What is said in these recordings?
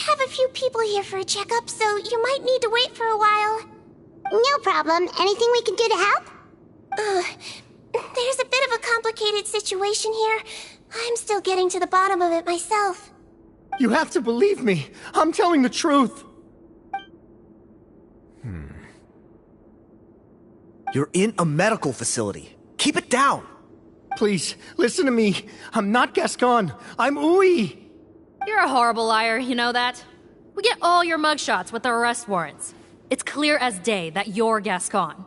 have a few people here for a checkup, so you might need to wait for a while. No problem. Anything we can do to help? There's a bit of a complicated situation here. I'm still getting to the bottom of it myself. You have to believe me. I'm telling the truth. You're in a medical facility. Keep it down. Please, listen to me. I'm not Gascon. I'm Uy. You're a horrible liar, you know that? We get all your mugshots with the arrest warrants. It's clear as day that you're Gascon.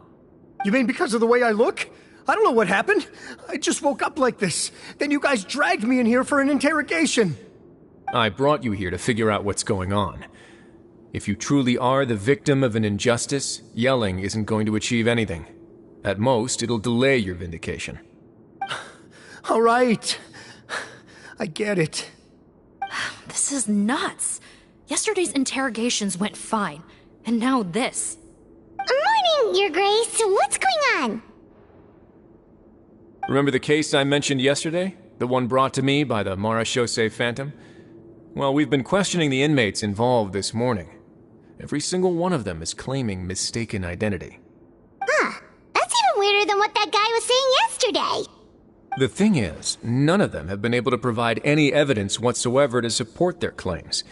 You mean because of the way I look? I don't know what happened. I just woke up like this. Then you guys dragged me in here for an interrogation. I brought you here to figure out what's going on. If you truly are the victim of an injustice, yelling isn't going to achieve anything. At most, it'll delay your vindication. All right. I get it. This is nuts. Yesterday's interrogations went fine, and now this. Morning, Your Grace. What's going on? Remember the case I mentioned yesterday? The one brought to me by the Marechaussee Phantom? Well, we've been questioning the inmates involved this morning. Every single one of them is claiming mistaken identity. Huh. That's even weirder than what that guy was saying yesterday. The thing is, none of them have been able to provide any evidence whatsoever to support their claims.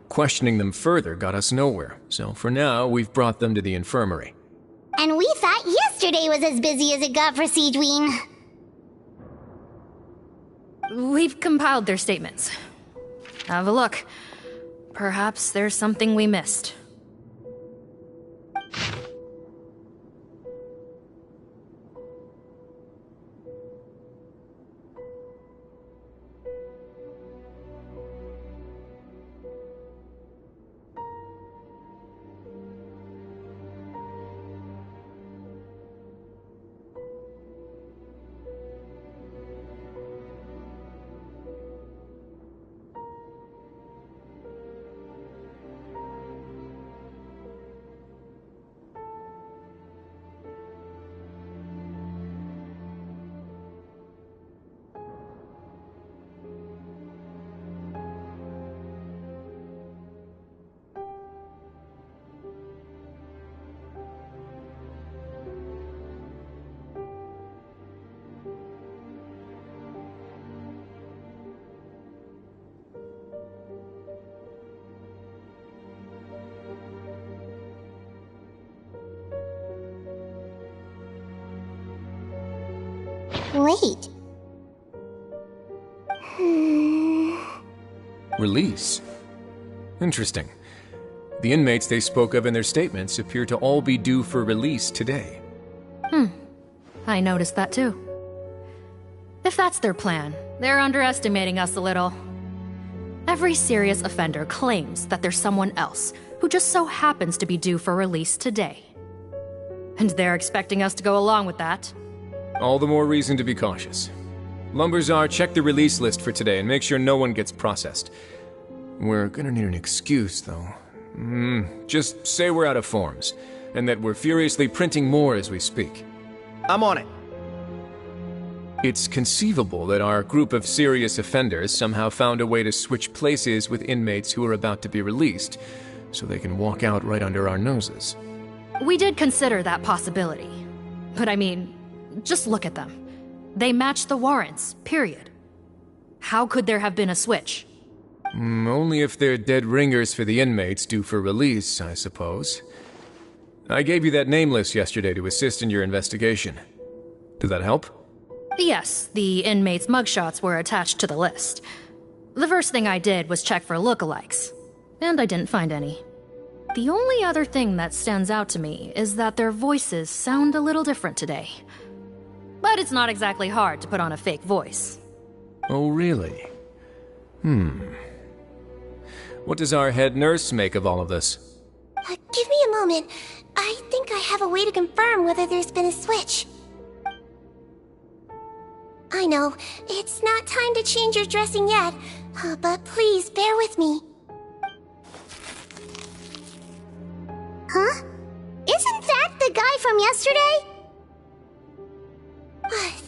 Questioning them further got us nowhere, so for now, we've brought them to the infirmary. And we thought yesterday was as busy as it got for Siegeween. We've compiled their statements. Have a look. Perhaps there's something we missed. Wait. Release? Interesting. The inmates they spoke of in their statements appear to all be due for release today. I noticed that too. If that's their plan, they're underestimating us a little. Every serious offender claims that there's someone else who just so happens to be due for release today. And they're expecting us to go along with that. All the more reason to be cautious. Lumberzar, check the release list for today and make sure no one gets processed. We're gonna need an excuse, though. Just say we're out of forms, and that we're furiously printing more as we speak. I'm on it. It's conceivable that our group of serious offenders somehow found a way to switch places with inmates who are about to be released, so they can walk out right under our noses. We did consider that possibility. But I mean, just look at them. They match the warrants, period. How could there have been a switch? Only if they're dead ringers for the inmates due for release, I suppose. I gave you that name list yesterday to assist in your investigation. Did that help? Yes, the inmates' mugshots were attached to the list. The first thing I did was check for lookalikes, and I didn't find any. The only other thing that stands out to me is that their voices sound a little different today. But it's not exactly hard to put on a fake voice. Oh, really? What does our head nurse make of all of this? Give me a moment. I think I have a way to confirm whether there's been a switch. I know, it's not time to change your dressing yet, but please bear with me. Huh? Isn't that the guy from yesterday?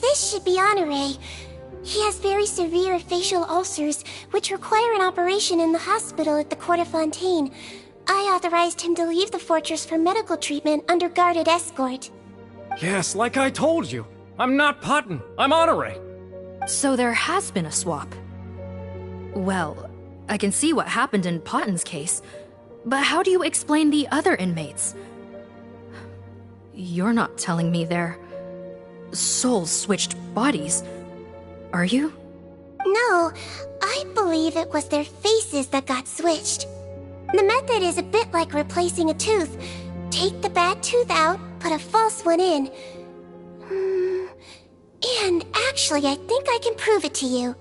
This should be Honore. He has very severe facial ulcers, which require an operation in the hospital at the Court of Fontaine. I authorized him to leave the fortress for medical treatment under guarded escort. Yes, like I told you. I'm not Putton. I'm Honore. So there has been a swap. Well, I can see what happened in Potton's case, but how do you explain the other inmates? You're not telling me their souls switched bodies, are you? No, I believe it was their faces that got switched. The method is a bit like replacing a tooth. Take the bad tooth out, put a false one in. And actually, I think I can prove it to you.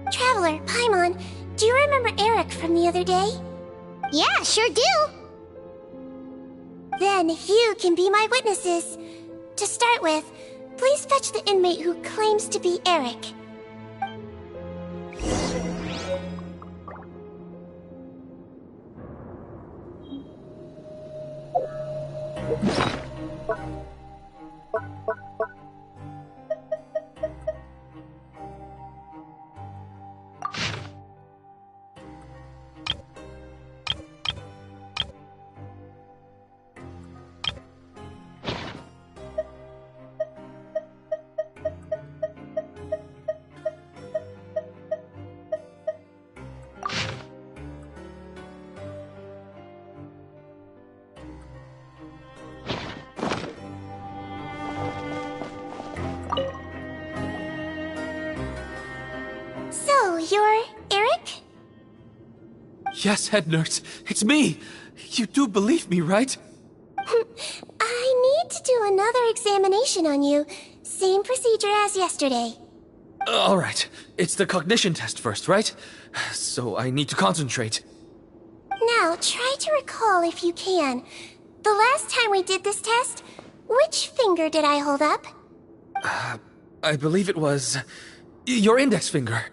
Traveler, Paimon, do you remember Eric from the other day? Yeah, sure do. Then you can be my witnesses. To start with, please fetch the inmate who claims to be Eric. So, you're Eric? Yes, head nurse. It's me. You do believe me, right? I need to do another examination on you. Same procedure as yesterday. All right. It's the cognition test first, right? So I need to concentrate. Now, try to recall if you can. The last time we did this test, which finger did I hold up? I believe it was your index finger.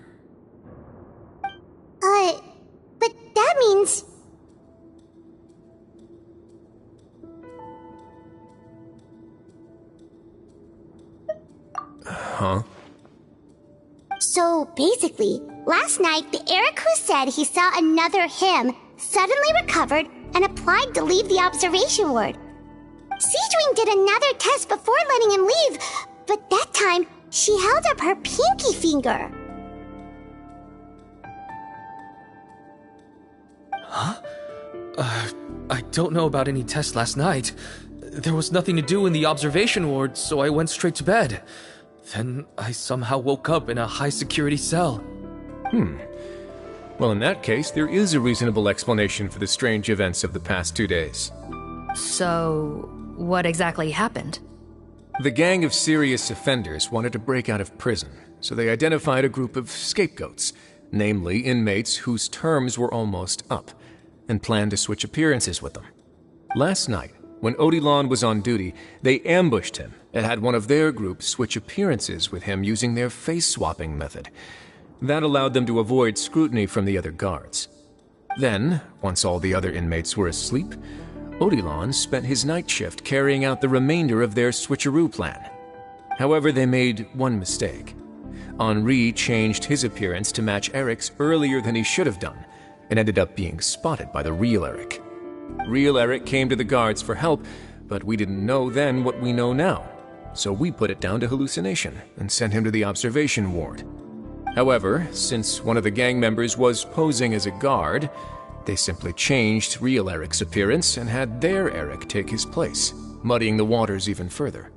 But that means... Huh? So basically, last night the Eric who said he saw another him suddenly recovered and applied to leave the observation ward. Seadwing did another test before letting him leave, but that time she held up her pinky finger. I don't know about any test last night. There was nothing to do in the observation ward, so I went straight to bed. Then I somehow woke up in a high-security cell. Well, in that case, there is a reasonable explanation for the strange events of the past 2 days. So, what exactly happened? The gang of serious offenders wanted to break out of prison, so they identified a group of scapegoats, namely inmates whose terms were almost up, and planned to switch appearances with them. Last night, when Odilon was on duty, they ambushed him and had one of their group switch appearances with him using their face-swapping method. That allowed them to avoid scrutiny from the other guards. Then, once all the other inmates were asleep, Odilon spent his night shift carrying out the remainder of their switcheroo plan. However, they made one mistake. Henri changed his appearance to match Eric's earlier than he should have done, and ended up being spotted by the real Eric. Real Eric came to the guards for help, but we didn't know then what we know now, so we put it down to hallucination and sent him to the observation ward. However, since one of the gang members was posing as a guard, they simply changed real Eric's appearance and had their Eric take his place, muddying the waters even further.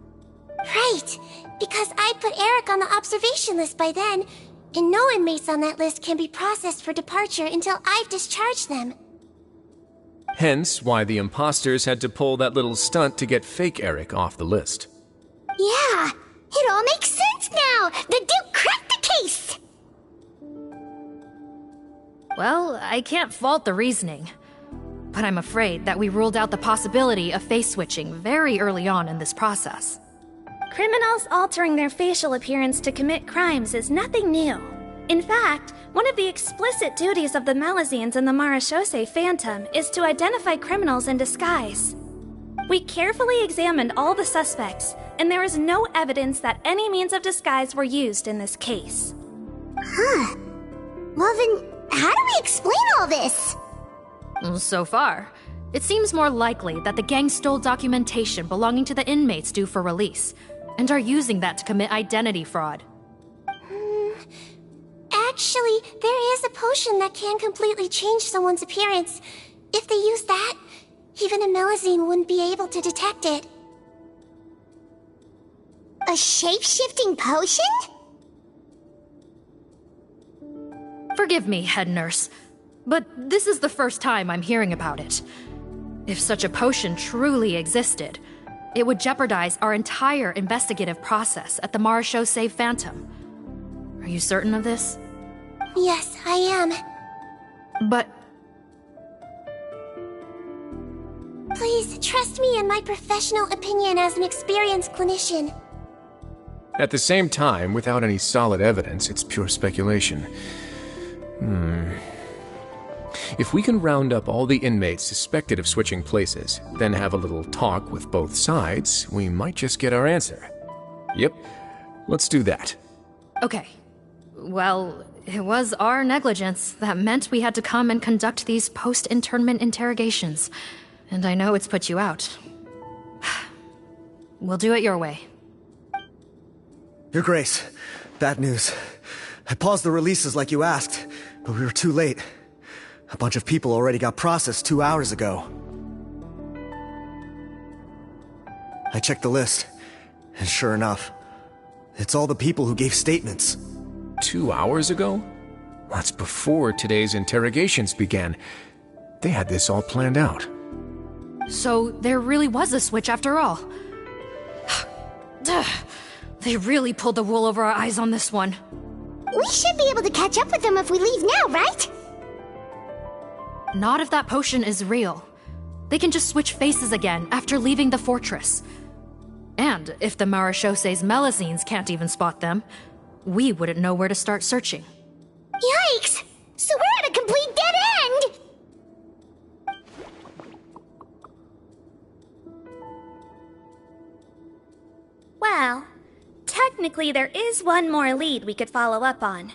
Right, because I put Eric on the observation list by then, and no inmates on that list can be processed for departure until I've discharged them. Hence why the imposters had to pull that little stunt to get fake Eric off the list. Yeah, it all makes sense now! The Duke cracked the case! Well, I can't fault the reasoning. But I'm afraid that we ruled out the possibility of face switching very early on in this process. Criminals altering their facial appearance to commit crimes is nothing new. In fact, one of the explicit duties of the Malazines in the Marechaussee Phantom is to identify criminals in disguise. We carefully examined all the suspects, and there is no evidence that any means of disguise were used in this case. Huh. Well then, how do we explain all this? So far, it seems more likely that the gang stole documentation belonging to the inmates due for release, and are using that to commit identity fraud. Actually, there is a potion that can completely change someone's appearance. If they use that, even a Melusine wouldn't be able to detect it. A shape-shifting potion? Forgive me, head nurse, but this is the first time I'm hearing about it. If such a potion truly existed, it would jeopardize our entire investigative process at the Marechaussee Phantom. Are you certain of this? Yes, I am. But... Please, trust me in my professional opinion as an experienced clinician. At the same time, without any solid evidence, it's pure speculation. If we can round up all the inmates suspected of switching places, then have a little talk with both sides, we might just get our answer. Yep, let's do that. Okay. Well, it was our negligence that meant we had to come and conduct these post-internment interrogations. And I know it's put you out. We'll do it your way. Your Grace, bad news. I paused the releases like you asked, but we were too late. A bunch of people already got processed 2 hours ago. I checked the list, and sure enough, it's all the people who gave statements. 2 hours ago? That's before today's interrogations began. They had this all planned out. So there really was a switch after all. They really pulled the wool over our eyes on this one. We should be able to catch up with them if we leave now, right? Not if that potion is real. They can just switch faces again after leaving the fortress. And if the Marechaussee's Melusines can't even spot them, we wouldn't know where to start searching. Yikes! So we're at a complete dead end! Well, technically there is one more lead we could follow up on.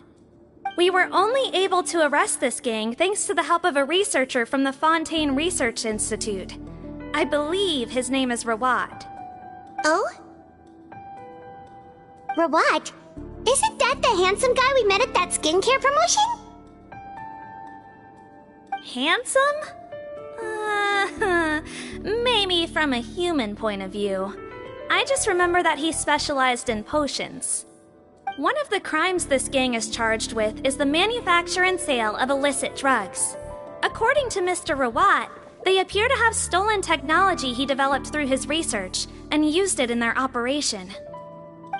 We were only able to arrest this gang thanks to the help of a researcher from the Fontaine Research Institute. I believe his name is Rawat. Oh? Rawat? Isn't that the handsome guy we met at that skincare promotion? Handsome? Maybe from a human point of view. I just remember that he specialized in potions. One of the crimes this gang is charged with is the manufacture and sale of illicit drugs. According to Mr. Rawat, they appear to have stolen technology he developed through his research and used it in their operation.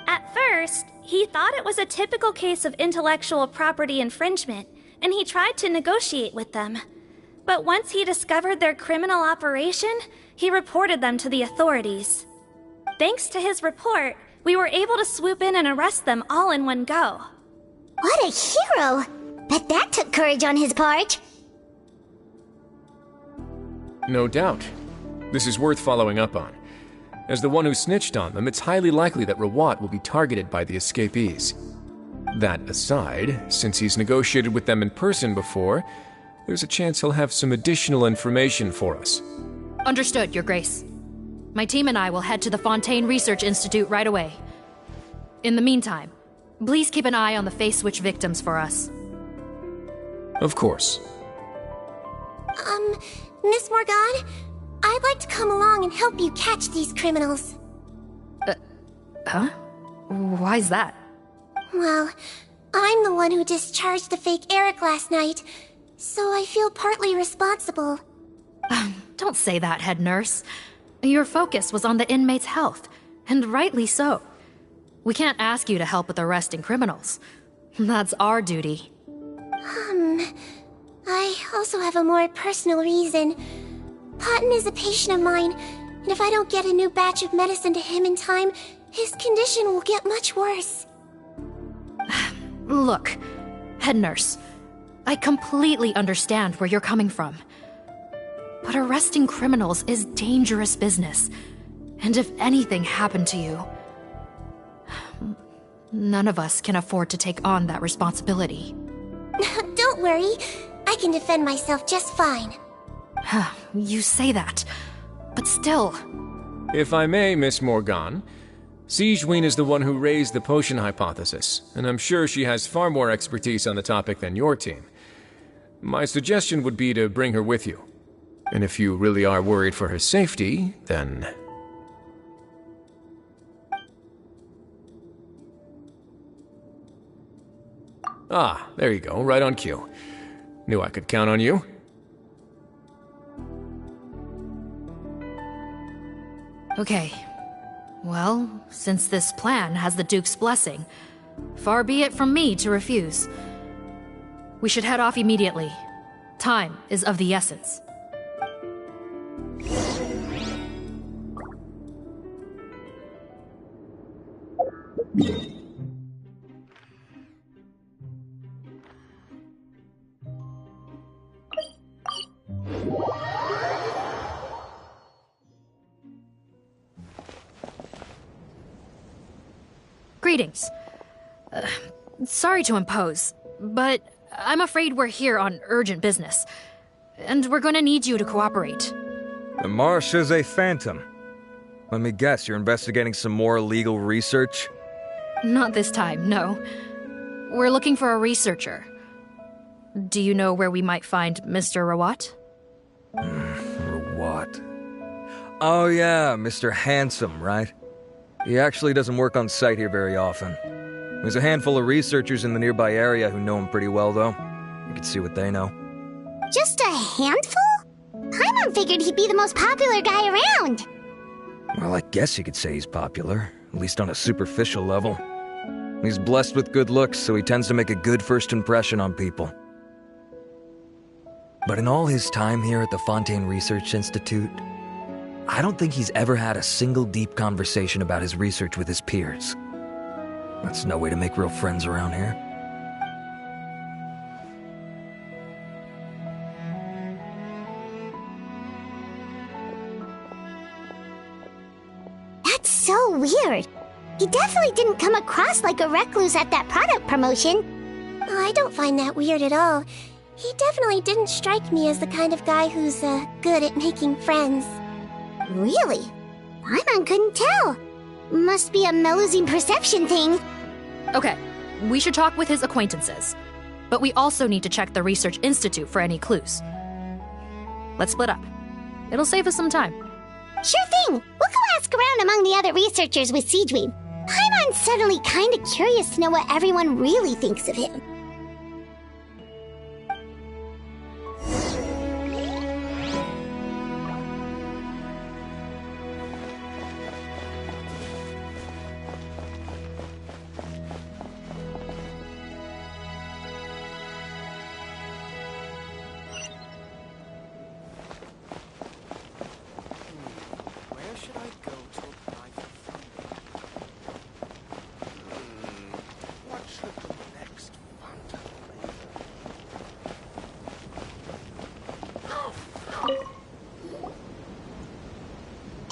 At first, he thought it was a typical case of intellectual property infringement, and he tried to negotiate with them. But once he discovered their criminal operation, he reported them to the authorities. Thanks to his report, we were able to swoop in and arrest them all in one go. What a hero! Bet that took courage on his part. No doubt. This is worth following up on. As the one who snitched on them, it's highly likely that Rawat will be targeted by the escapees. That aside, since he's negotiated with them in person before, there's a chance he'll have some additional information for us. Understood, Your Grace. My team and I will head to the Fontaine Research Institute right away. In the meantime, please keep an eye on the face switch victims for us. Of course. Miss Morgan, I'd like to come along and help you catch these criminals. Huh? Why's that? Well, I'm the one who discharged the fake Eric last night, so I feel partly responsible. Don't say that, head nurse. Your focus was on the inmates' health, and rightly so. We can't ask you to help with arresting criminals. That's our duty. I also have a more personal reason. Potton is a patient of mine, and if I don't get a new batch of medicine to him in time, his condition will get much worse. Look, head nurse, I completely understand where you're coming from. But arresting criminals is dangerous business. And if anything happened to you, None of us can afford to take on that responsibility. Don't worry. I can defend myself just fine. You say that, but still. If I may, Miss Morgan, Sigewinne is the one who raised the potion hypothesis, and I'm sure she has far more expertise on the topic than your team. My suggestion would be to bring her with you. And if you really are worried for her safety, then... Ah, there you go, right on cue. Knew I could count on you. Okay. Well, since this plan has the Duke's blessing, far be it from me to refuse. We should head off immediately. Time is of the essence. Greetings. Sorry to impose, but I'm afraid we're here on urgent business, and we're gonna need you to cooperate. The Marsh is a phantom. Let me guess, you're investigating some more illegal research? Not this time, no. We're looking for a researcher. Do you know where we might find Mr. Rawat? Rawat. Oh yeah, Mr. Handsome, right? He actually doesn't work on site here very often. There's a handful of researchers in the nearby area who know him pretty well, though. You can see what they know. Just a handful? Paimon figured he'd be the most popular guy around. Well, I guess you could say he's popular, at least on a superficial level. He's blessed with good looks, so he tends to make a good first impression on people. But in all his time here at the Fontaine Research Institute, I don't think he's ever had a single deep conversation about his research with his peers. That's no way to make real friends around here. That's so weird. He definitely didn't come across like a recluse at that product promotion. Oh, I don't find that weird at all. He definitely didn't strike me as the kind of guy who's, good at making friends. Really? Paimon couldn't tell. Must be a Melusine perception thing. Okay, we should talk with his acquaintances. But we also need to check the Research Institute for any clues. Let's split up. It'll save us some time. Sure thing. We'll go ask around among the other researchers with Sigewinne. Paimon's suddenly kinda curious to know what everyone really thinks of him.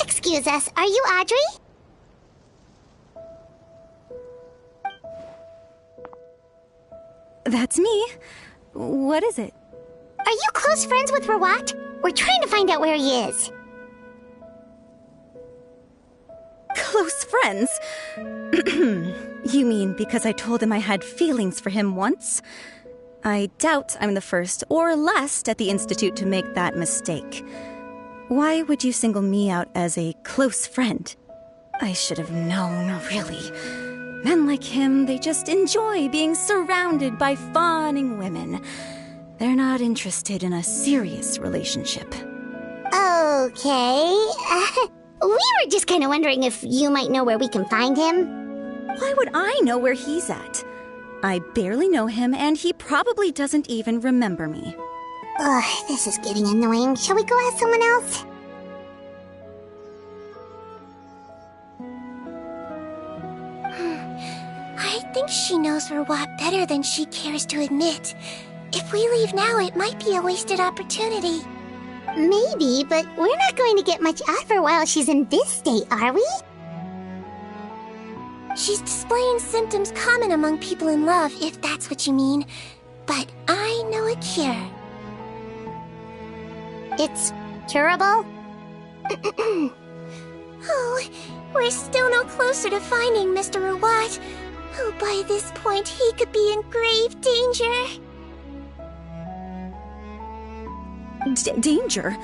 Excuse us, are you Audrey? That's me. What is it? Are you close friends with Rawat? We're trying to find out where he is. Close friends? You mean because I told him I had feelings for him once? I doubt I'm the first or last at the Institute to make that mistake. Why would you single me out as a close friend? I should have known, really. Men like him, they just enjoy being surrounded by fawning women. They're not interested in a serious relationship. Okay. We were just kind of wondering if you might know where we can find him. Why would I know where he's at? I barely know him, and he probably doesn't even remember me. Ugh, this is getting annoying. Shall we go ask someone else? I think she knows Rawat better than she cares to admit. If we leave now, it might be a wasted opportunity. Maybe, but we're not going to get much out of her while she's in this state, are we? She's displaying symptoms common among people in love, if that's what you mean. But I know a cure. It's curable? Oh, we're still no closer to finding Mr. Rawat. Oh, by this point, he could be in grave danger. Danger?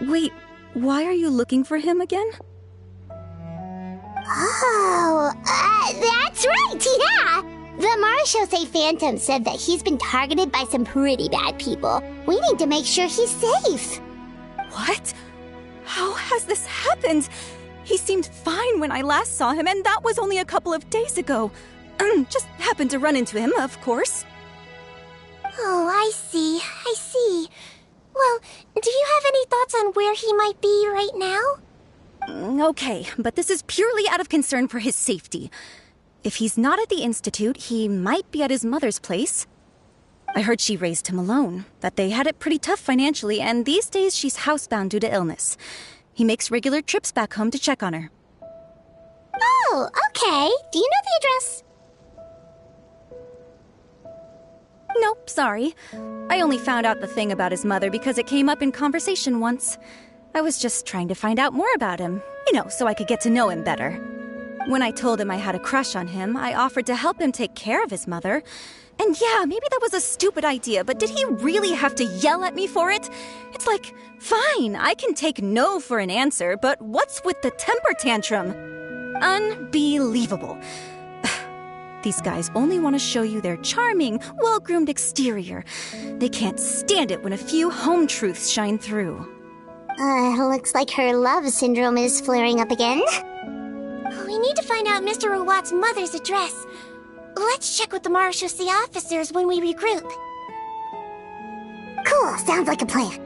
Wait, why are you looking for him again? Oh, that's right, yeah! The Marshosei Phantom said that he's been targeted by some pretty bad people. We need to make sure he's safe. What? How has this happened? He seemed fine when I last saw him, and that was only a couple of days ago. Just happened to run into him, of course. Oh, I see. Well, do you have any thoughts on where he might be right now? Okay, but this is purely out of concern for his safety. If he's not at the Institute, he might be at his mother's place. I heard she raised him alone, that they had it pretty tough financially, and these days she's housebound due to illness. He makes regular trips back home to check on her. Oh, okay. Do you know the address? Nope, sorry. I only found out the thing about his mother because it came up in conversation once. I was just trying to find out more about him, so I could get to know him better. When I told him I had a crush on him, I offered to help him take care of his mother. And yeah, maybe that was a stupid idea, but did he really have to yell at me for it? It's like, fine, I can take no for an answer, but what's with the temper tantrum? Unbelievable. These guys only want to show you their charming, well-groomed exterior. They can't stand it when a few home truths shine through. Looks like her love syndrome is flaring up again. We need to find out Mr. Rawat's mother's address. Let's check with the Marshosei officers when we regroup. Cool, sounds like a plan.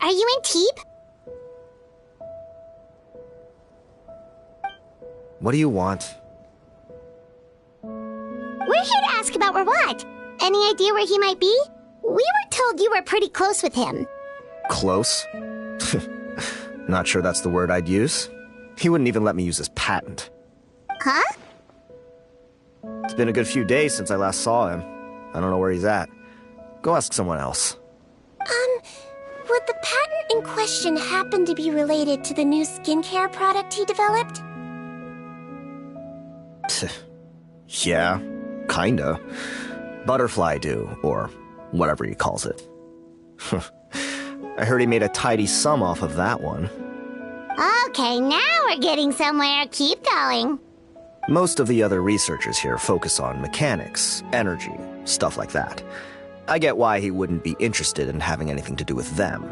Are you in Teep? What do you want? We're here to ask about Rawat. Any idea where he might be? We were told you were pretty close with him. Close? Not sure that's the word I'd use. He wouldn't even let me use his patent. Huh? It's been a good few days since I last saw him. I don't know where he's at. Go ask someone else. Would the patent in question happen to be related to the new skincare product he developed? Yeah, kinda. Butterfly dew, or whatever he calls it. I heard he made a tidy sum off of that one. Okay, now we're getting somewhere. Keep going. Most of the other researchers here focus on mechanics, energy, stuff like that. I get why he wouldn't be interested in having anything to do with them.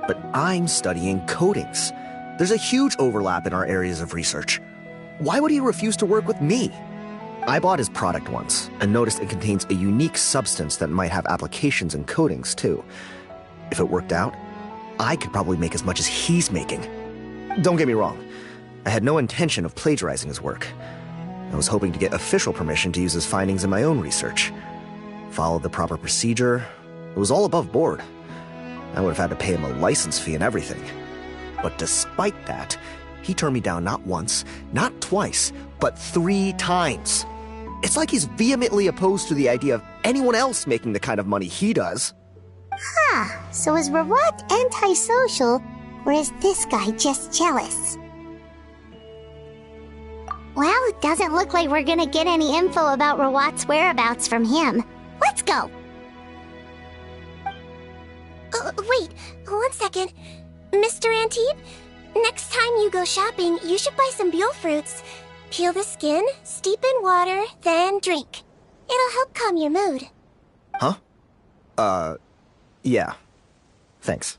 But I'm studying coatings. There's a huge overlap in our areas of research. Why would he refuse to work with me? I bought his product once, and noticed it contains a unique substance that might have applications in coatings, too. If it worked out, I could probably make as much as he's making. Don't get me wrong, I had no intention of plagiarizing his work. I was hoping to get official permission to use his findings in my own research. Followed the proper procedure. It was all above board. I would have had to pay him a license fee and everything. But despite that, he turned me down not once, not twice, but 3 times. It's like he's vehemently opposed to the idea of anyone else making the kind of money he does. Huh, so is Rawat antisocial, or is this guy just jealous? Well, it doesn't look like we're gonna get any info about Rawat's whereabouts from him. Let's go! Wait, 1 second. Mr. Antibes, next time you go shopping, you should buy some Buell fruits. Peel the skin, steep in water, then drink. It'll help calm your mood. Huh? Yeah. Thanks.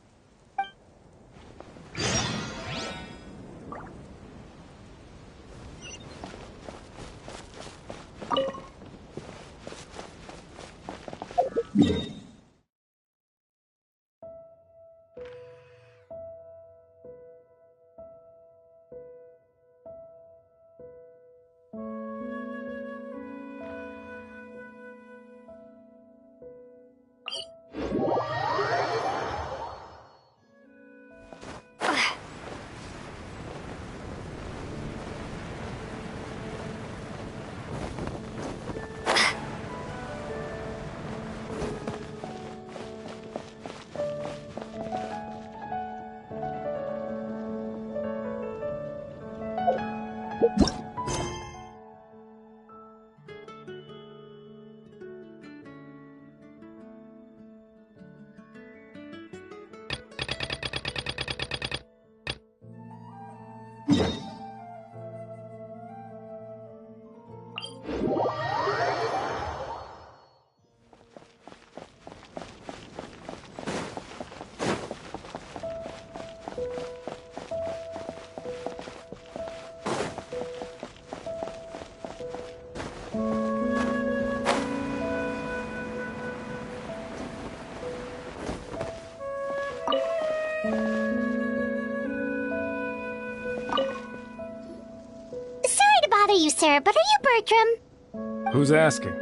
You, sir, but are you Bertram? Who's asking?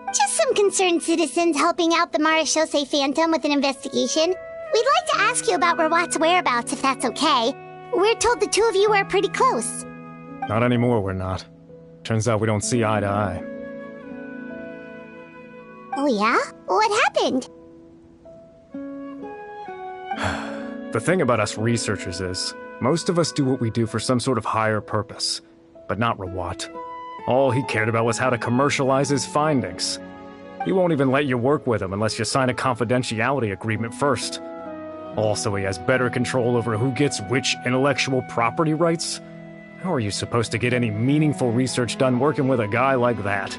Just some concerned citizens helping out the Marechaussee Phantom with an investigation. We'd like to ask you about Rawat's whereabouts, if that's okay. We're told the 2 of you are pretty close. Not anymore, we're not. Turns out we don't see eye to eye. Oh yeah? What happened? The thing about us researchers is, most of us do what we do for some sort of higher purpose. But not Rawat. All he cared about was how to commercialize his findings. He won't even let you work with him unless you sign a confidentiality agreement first. Also, he has better control over who gets which intellectual property rights. How are you supposed to get any meaningful research done working with a guy like that?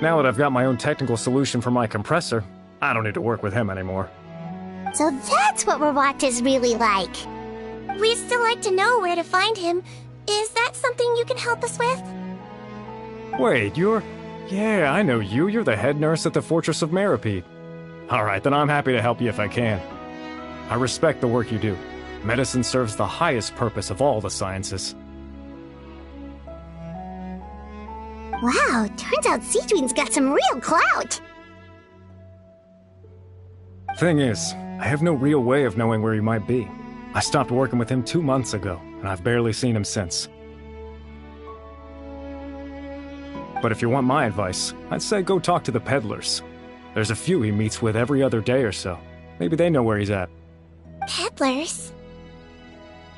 Now that I've got my own technical solution for my compressor, I don't need to work with him anymore. So that's what Rawat is really like. We'd still like to know where to find him. Is that something you can help us with? Wait, you're... Yeah, I know you. You're the head nurse at the Fortress of Meripede. Alright, then I'm happy to help you if I can. I respect the work you do. Medicine serves the highest purpose of all the sciences. Wow, turns out Sejuine's got some real clout! Thing is, I have no real way of knowing where he might be. I stopped working with him 2 months ago, and I've barely seen him since. But if you want my advice, I'd say go talk to the peddlers. There's a few he meets with every other day or so. Maybe they know where he's at. Peddlers?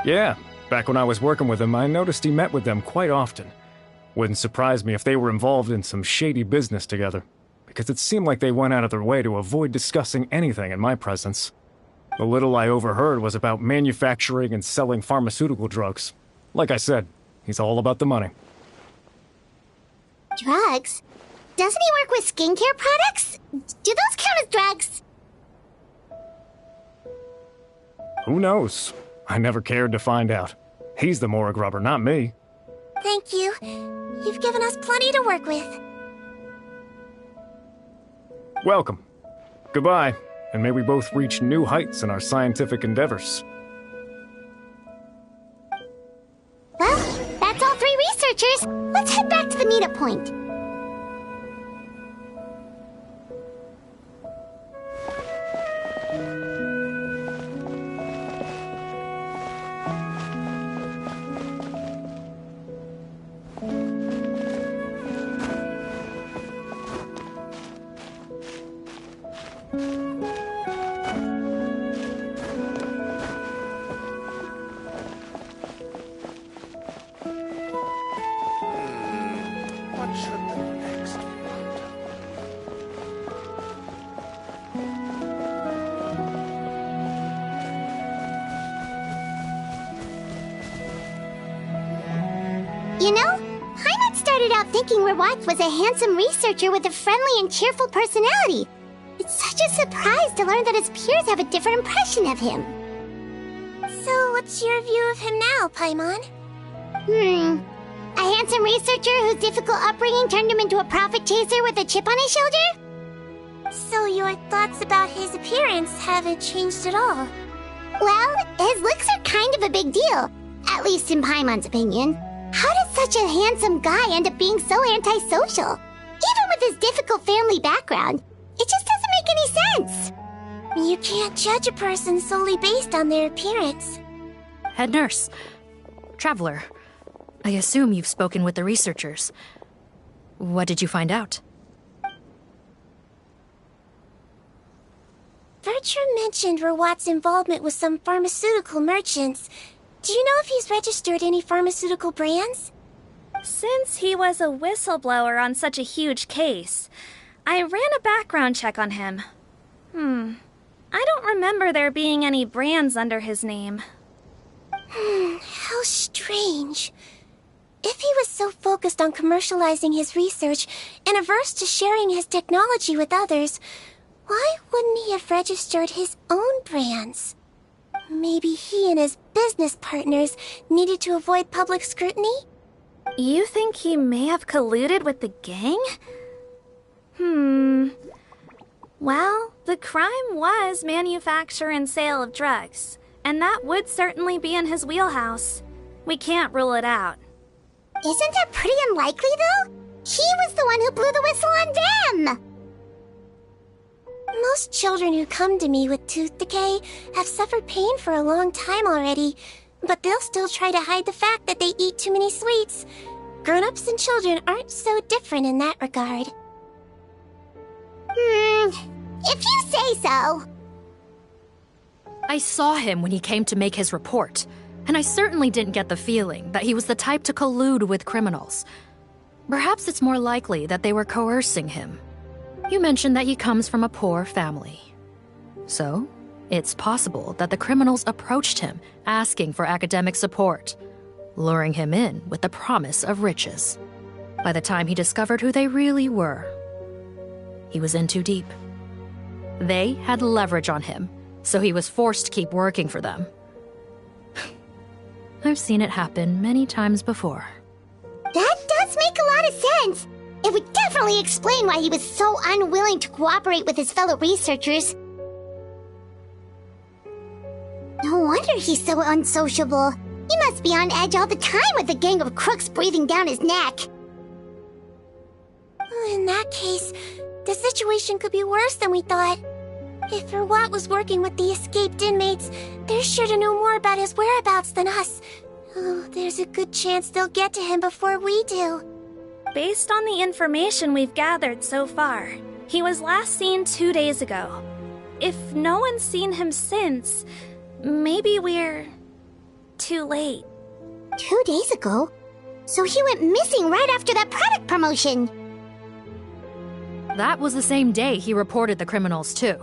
Yeah, back when I was working with him, I noticed he met with them quite often. Wouldn't surprise me if they were involved in some shady business together, because it seemed like they went out of their way to avoid discussing anything in my presence. The little I overheard was about manufacturing and selling pharmaceutical drugs. Like I said, he's all about the money. Drugs? Doesn't he work with skincare products? Do those count as drugs? Who knows? I never cared to find out. He's the morgue rubber, not me. Thank you. You've given us plenty to work with. Welcome. Goodbye, and may we both reach new heights in our scientific endeavors. Well, that's all 3 researchers. Let's head back to the meetup point. You know, Heimat started out thinking Rawat was a handsome researcher with a friendly and cheerful personality. It's such a surprise to learn that his peers have a different impression of him. So, what's your view of him now, Paimon? A handsome researcher whose difficult upbringing turned him into a profit chaser with a chip on his shoulder? So your thoughts about his appearance haven't changed at all? Well, his looks are kind of a big deal, at least in Paimon's opinion. How did such a handsome guy end up being so antisocial? Even with his difficult family background, it just doesn't make any sense. You can't judge a person solely based on their appearance. Head nurse. Traveler. I assume you've spoken with the researchers. What did you find out? Bertram mentioned Rawat's involvement with some pharmaceutical merchants. Do you know if he's registered any pharmaceutical brands? Since he was a whistleblower on such a huge case, I ran a background check on him. I don't remember there being any brands under his name. How strange. If he was so focused on commercializing his research and averse to sharing his technology with others, why wouldn't he have registered his own brands? Maybe he and his business partners needed to avoid public scrutiny? You think he may have colluded with the gang? Well, the crime was manufacture and sale of drugs, and that would certainly be in his wheelhouse. We can't rule it out. Isn't that pretty unlikely, though? He was the one who blew the whistle on them! Most children who come to me with tooth decay have suffered pain for a long time already, but they'll still try to hide the fact that they eat too many sweets. Grown-ups and children aren't so different in that regard. If you say so. I saw him when he came to make his report, and I certainly didn't get the feeling that he was the type to collude with criminals. Perhaps it's more likely that they were coercing him. You mentioned that he comes from a poor family. So, it's possible that the criminals approached him asking for academic support, luring him in with the promise of riches. By the time he discovered who they really were, he was in too deep. They had leverage on him, so he was forced to keep working for them. I've seen it happen many times before. That does make a lot of sense. It would definitely explain why he was so unwilling to cooperate with his fellow researchers. No wonder he's so unsociable. He must be on edge all the time with a gang of crooks breathing down his neck. In that case, the situation could be worse than we thought. If Rawat was working with the escaped inmates, they're sure to know more about his whereabouts than us. Oh, there's a good chance they'll get to him before we do. Based on the information we've gathered so far, he was last seen 2 days ago. If no one's seen him since, maybe we're too late. 2 days ago? So he went missing right after that product promotion. That was the same day he reported the criminals, too.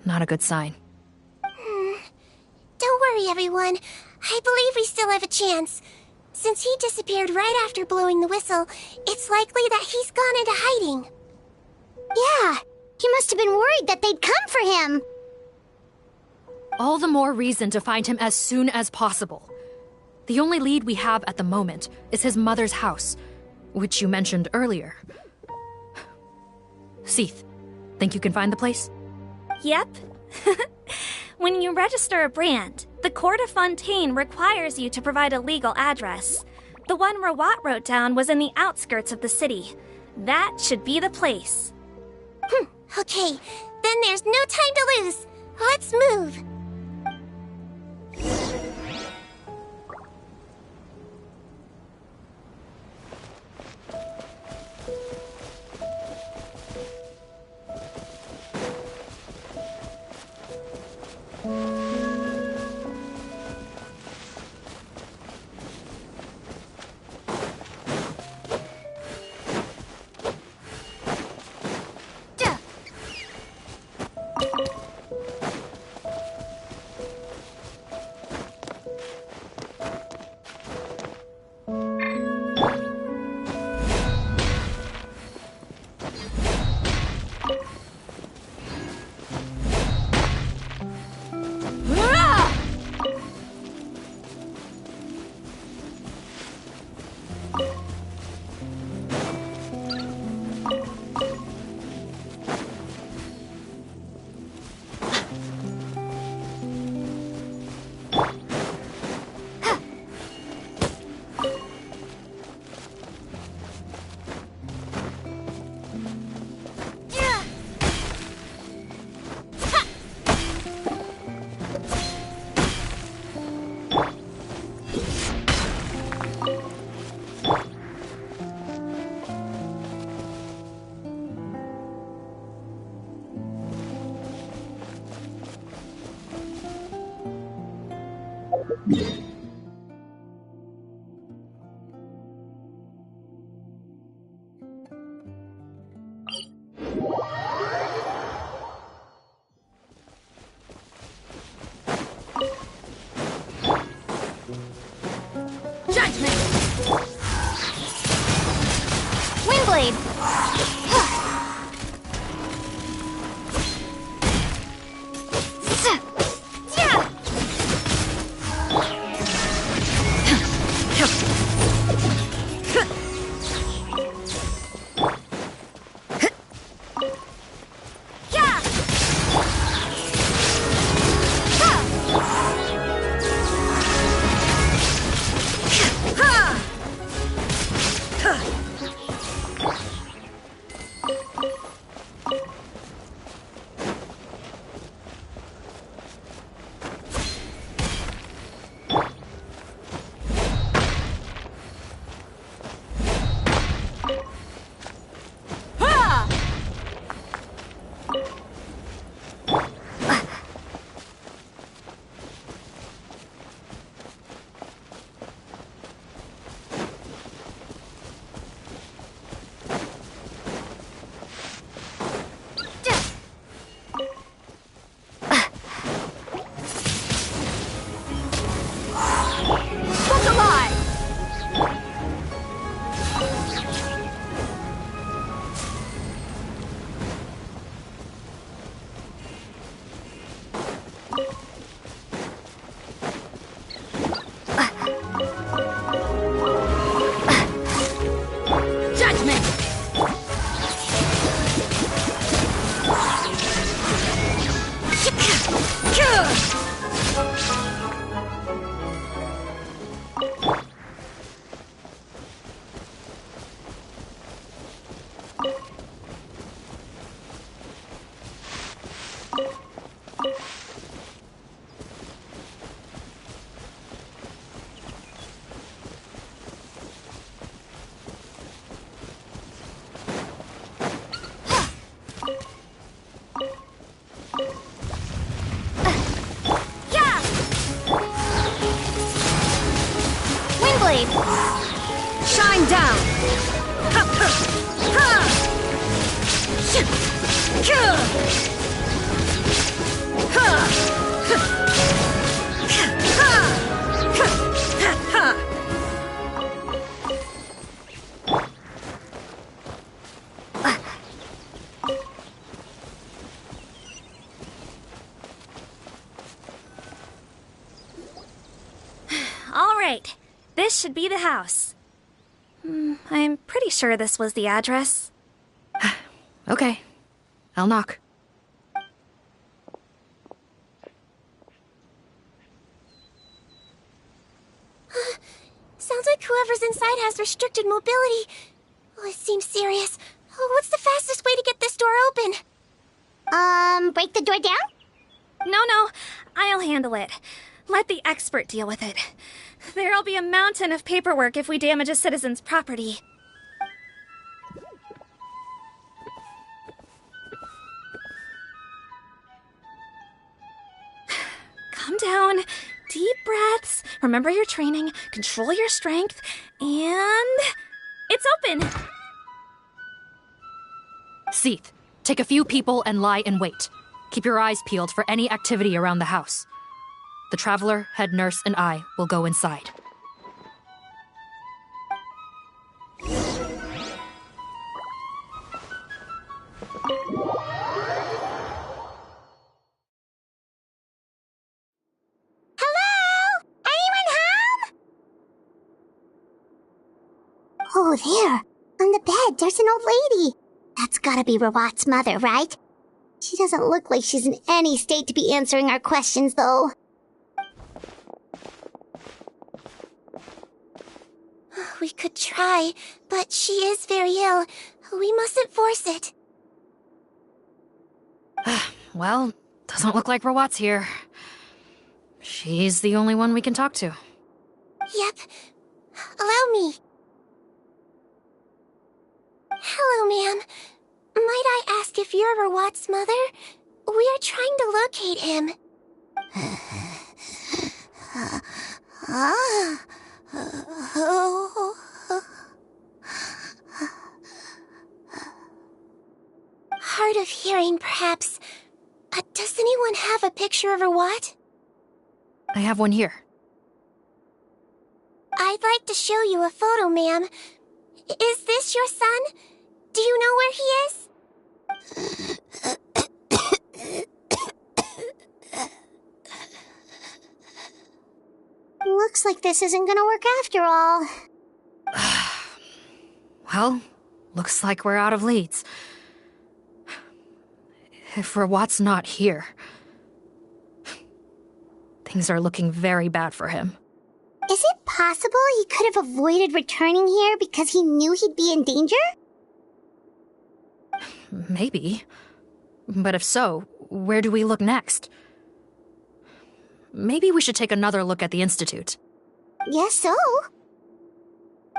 Not a good sign. Don't worry, everyone. I believe we still have a chance. Since he disappeared right after blowing the whistle, it's likely that he's gone into hiding. Yeah, he must have been worried that they'd come for him. All the more reason to find him as soon as possible. The only lead we have at the moment is his mother's house, which you mentioned earlier. Seath, think you can find the place? Yep. When you register a brand, the Court of Fontaine requires you to provide a legal address. The one Rawat wrote down was in the outskirts of the city. That should be the place. Okay, then there's no time to lose. Let's move. Shine down! This should be the house. I'm pretty sure this was the address. Okay. I'll knock. Sounds like whoever's inside has restricted mobility. Oh, it seems serious. Oh, what's the fastest way to get this door open? Break the door down? No, I'll handle it. Let the expert deal with it. There'll be a mountain of paperwork if we damage a citizen's property. Calm down. Deep breaths. Remember your training. Control your strength. And... it's open! Seath, take a few people and lie in wait. Keep your eyes peeled for any activity around the house. The Traveler, head nurse, and I will go inside. Oh, there. On the bed, there's an old lady. That's gotta be Rawat's mother, right? She doesn't look like she's in any state to be answering our questions, though. We could try, but she is very ill. We mustn't force it. Well, doesn't look like Rawat's here. She's the only one we can talk to. Yep. Allow me. Hello, ma'am. Might I ask if you're Rawat's mother? We are trying to locate him. Hard of hearing, perhaps. Does anyone have a picture of Rawat? I have one here. I'd like to show you a photo, ma'am. Is this your son? Do you know where he is? Looks like this isn't gonna work after all. Well, looks like we're out of leads. If Rawat's not here, things are looking very bad for him. Is it possible he could have avoided returning here because he knew he'd be in danger? Maybe. But if so, where do we look next? Maybe we should take another look at the Institute. Yes, so.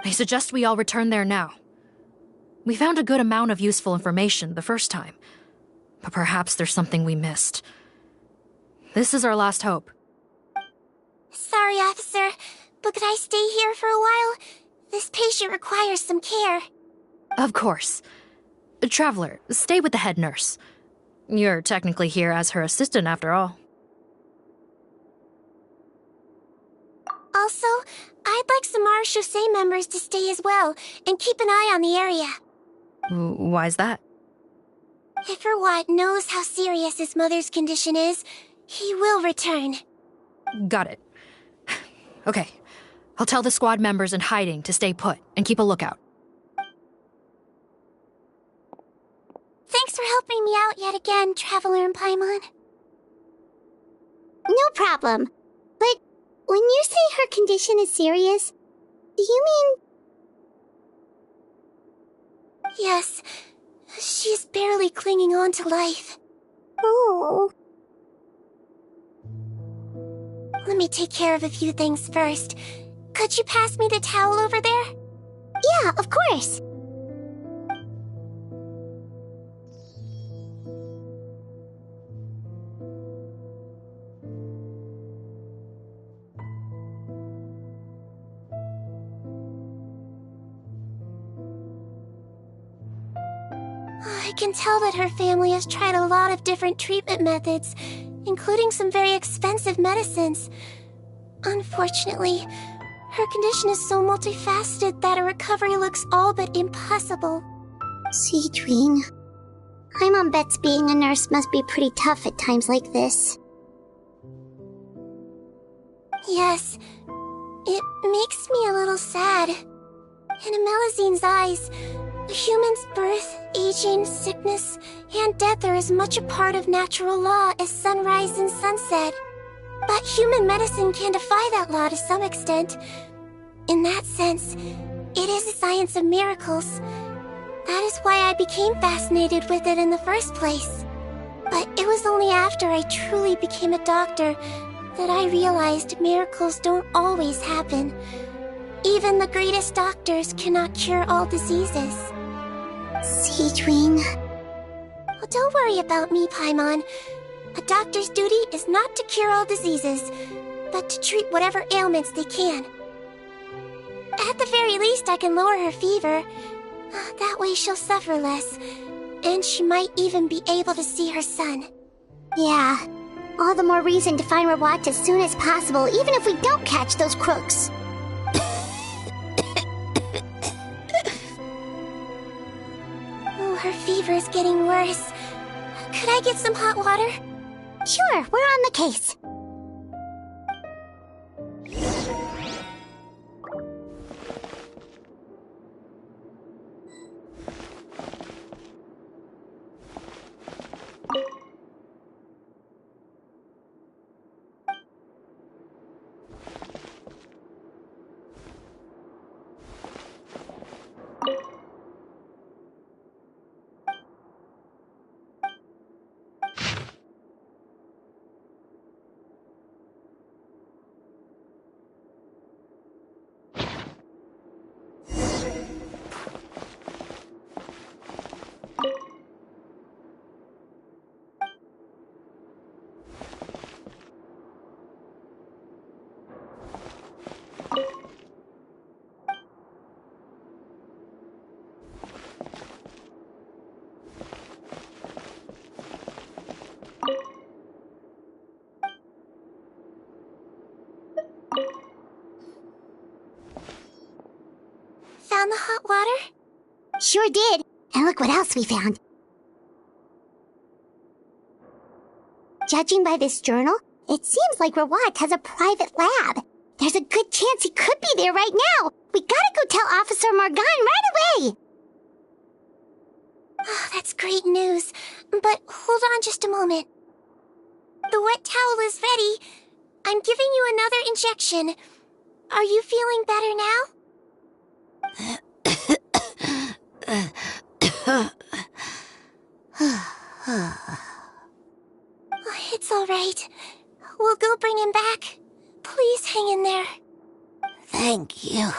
I suggest we all return there now. We found a good amount of useful information the first time, but perhaps there's something we missed. This is our last hope. Sorry, officer, but could I stay here for a while? This patient requires some care. Of course. Traveler, stay with the head nurse. You're technically here as her assistant after all. Also, I'd like some Marechaussee members to stay as well, and keep an eye on the area. Why's that? If Rawat knows how serious his mother's condition is, he will return. Got it. Okay. I'll tell the squad members in hiding to stay put and keep a lookout. Thanks for helping me out yet again, Traveler and Paimon. No problem. But when you say her condition is serious, do you mean... Yes. She's barely clinging on to life. Oh. Let me take care of a few things first. Could you pass me the towel over there? Yeah, of course. I can tell that her family has tried a lot of different treatment methods, including some very expensive medicines. Unfortunately, her condition is so multifaceted that a recovery looks all but impossible. Seedwing. Paimon bets being a nurse must be pretty tough at times like this. Yes. It makes me a little sad. In Melizine's eyes, a human's birth, aging, sickness, and death are as much a part of natural law as sunrise and sunset. But human medicine can defy that law to some extent. In that sense, it is a science of miracles. That is why I became fascinated with it in the first place. But it was only after I truly became a doctor that I realized miracles don't always happen. Even the greatest doctors cannot cure all diseases. Siegewing. Well, don't worry about me, Paimon. A doctor's duty is not to cure all diseases, but to treat whatever ailments they can. At the very least, I can lower her fever. That way she'll suffer less, and she might even be able to see her son. Yeah, all the more reason to find Rawat as soon as possible, even if we don't catch those crooks. Oh, her fever is getting worse. Could I get some hot water? Sure, we're on the case. Found the hot water? Sure did. And look what else we found. Judging by this journal, it seems like Rawat has a private lab. There's a good chance he could be there right now. We gotta go tell Officer Morgan right away. Oh, that's great news. But hold on just a moment. The wet towel is ready. I'm giving you another injection. Are you feeling better now? It's all right. We'll go bring him back. Please hang in there. Thank you.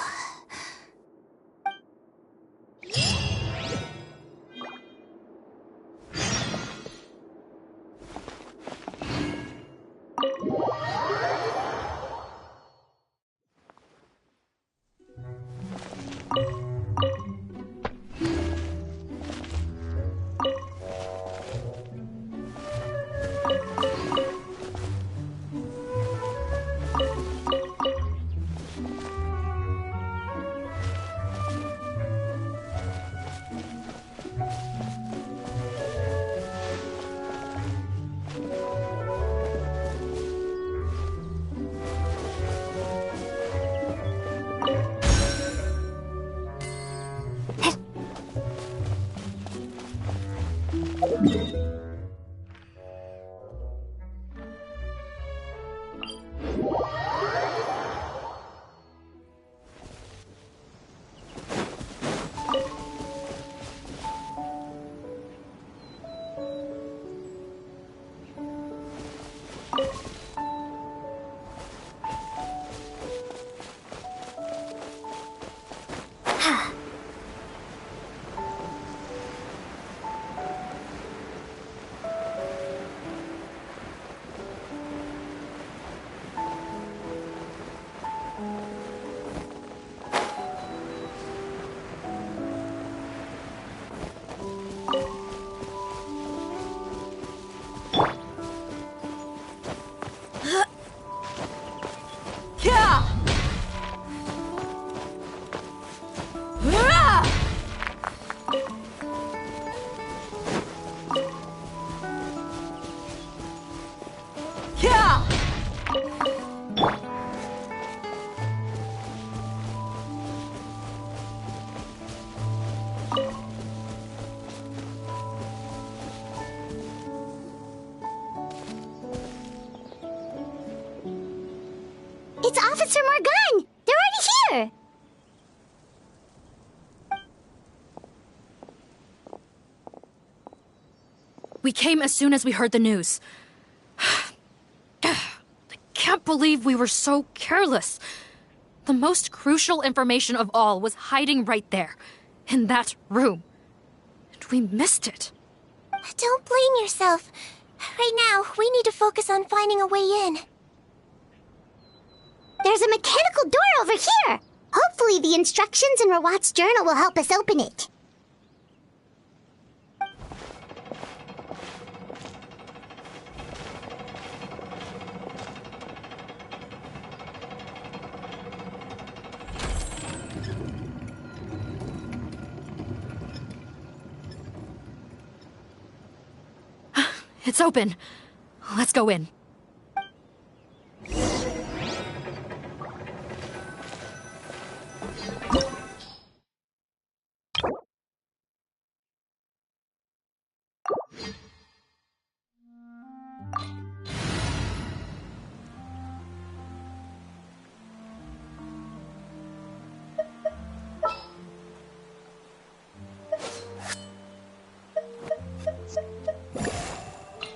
Officer Morgan! They're already here! We came as soon as we heard the news. I can't believe we were so careless. The most crucial information of all was hiding right there, in that room. And we missed it. Don't blame yourself. Right now, we need to focus on finding a way in. There's a mechanical door over here! Hopefully the instructions in Rawat's journal will help us open it. It's open. Let's go in.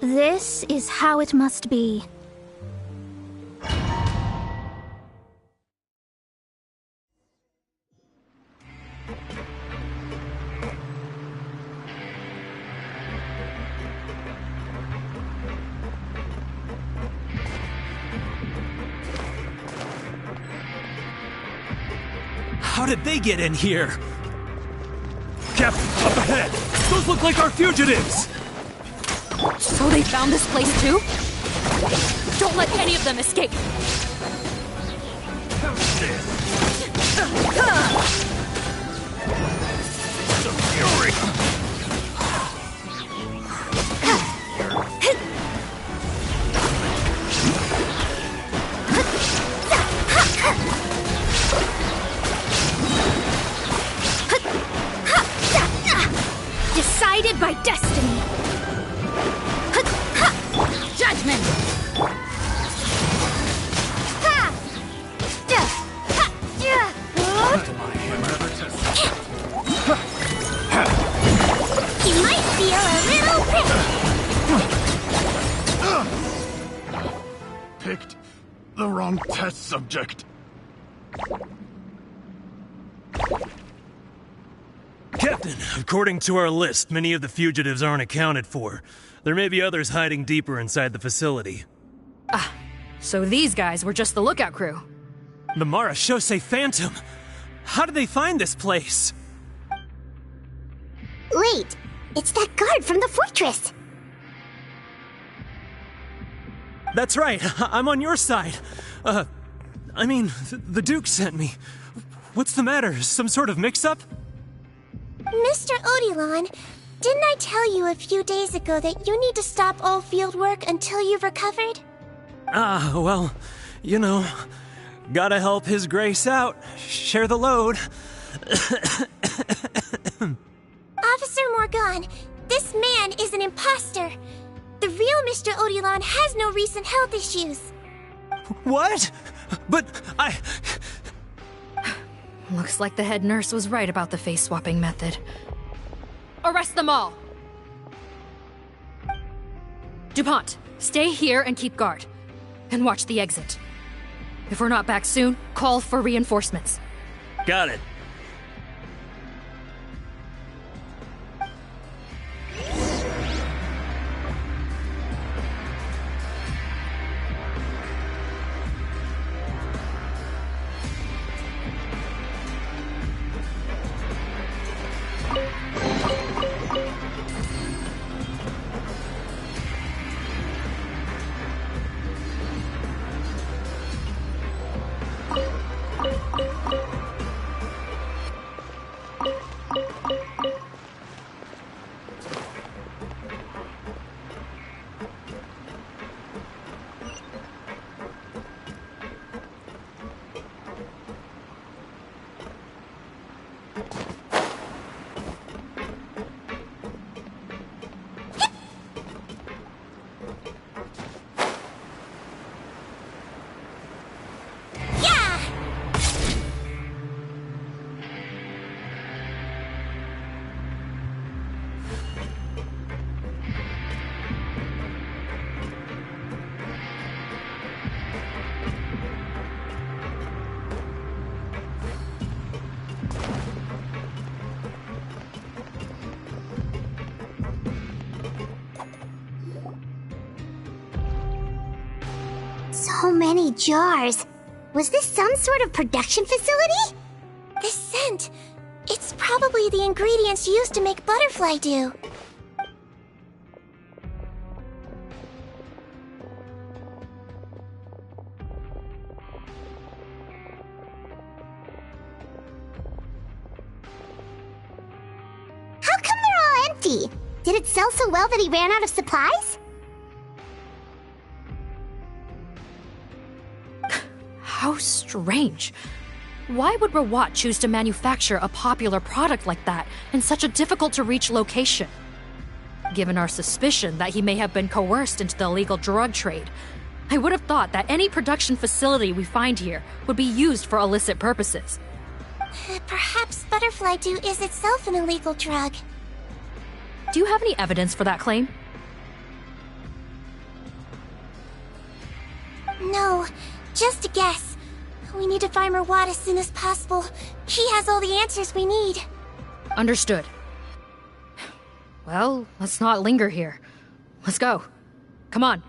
This is how it must be. How did they get in here? Captain, up ahead! Those look like our fugitives! So they found this place too? Don't let any of them escape! The fury! Decided by destiny. Judgment. You might feel a little pricked. Picked the wrong test subject. Captain, according to our list, many of the fugitives aren't accounted for. There may be others hiding deeper inside the facility. So these guys were just the lookout crew. The Marashose Phantom! How did they find this place? Wait, it's that guard from the fortress! That's right, I'm on your side. The Duke sent me. What's the matter? Some sort of mix-up? Mr. Odilon, didn't I tell you a few days ago that you need to stop all field work until you've recovered? Well, you know, gotta help His Grace out. Share the load. Officer Morgan, this man is an imposter. The real Mr. Odilon has no recent health issues. What? But Looks like the head nurse was right about the face-swapping method. Arrest them all! DuPont, stay here and keep guard. And watch the exit. If we're not back soon, call for reinforcements. Got it. So many jars. Was this some sort of production facility? The scent. It's probably the ingredients used to make butterfly dew. How come they're all empty? Did it sell so well that he ran out of supplies? How strange. Why would Rawat choose to manufacture a popular product like that in such a difficult-to-reach location? Given our suspicion that he may have been coerced into the illegal drug trade, I would have thought that any production facility we find here would be used for illicit purposes. Perhaps butterfly dew is itself an illegal drug. Do you have any evidence for that claim? No, just a guess. We need to find Rawat as soon as possible. He has all the answers we need. Understood. Well, let's not linger here. Let's go. Come on.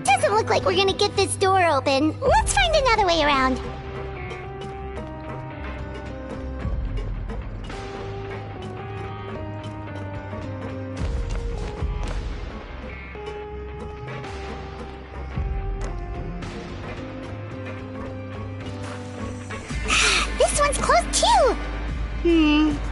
Doesn't look like we're gonna get this door open. Let's find another way around. This one's closed too!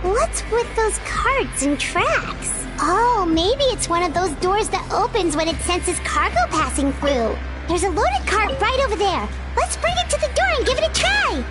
What's with those carts and tracks? Oh, maybe it's one of those doors that opens when it senses cargo passing through. There's a loaded cart right over there. Let's bring it to the door and give it a try!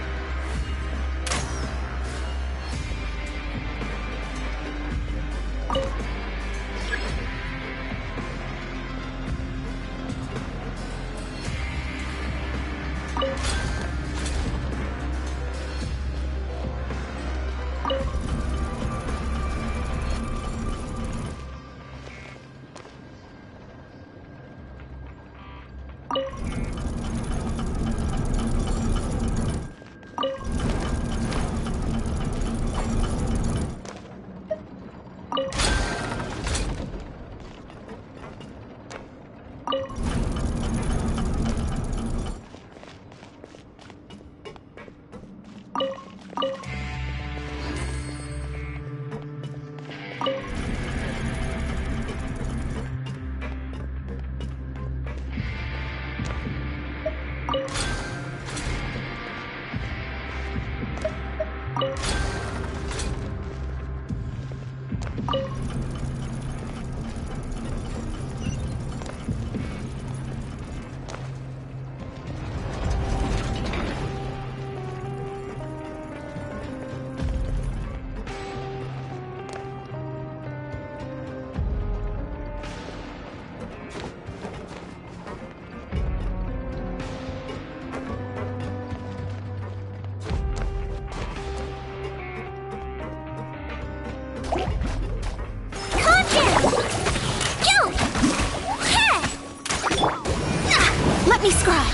Let me scry.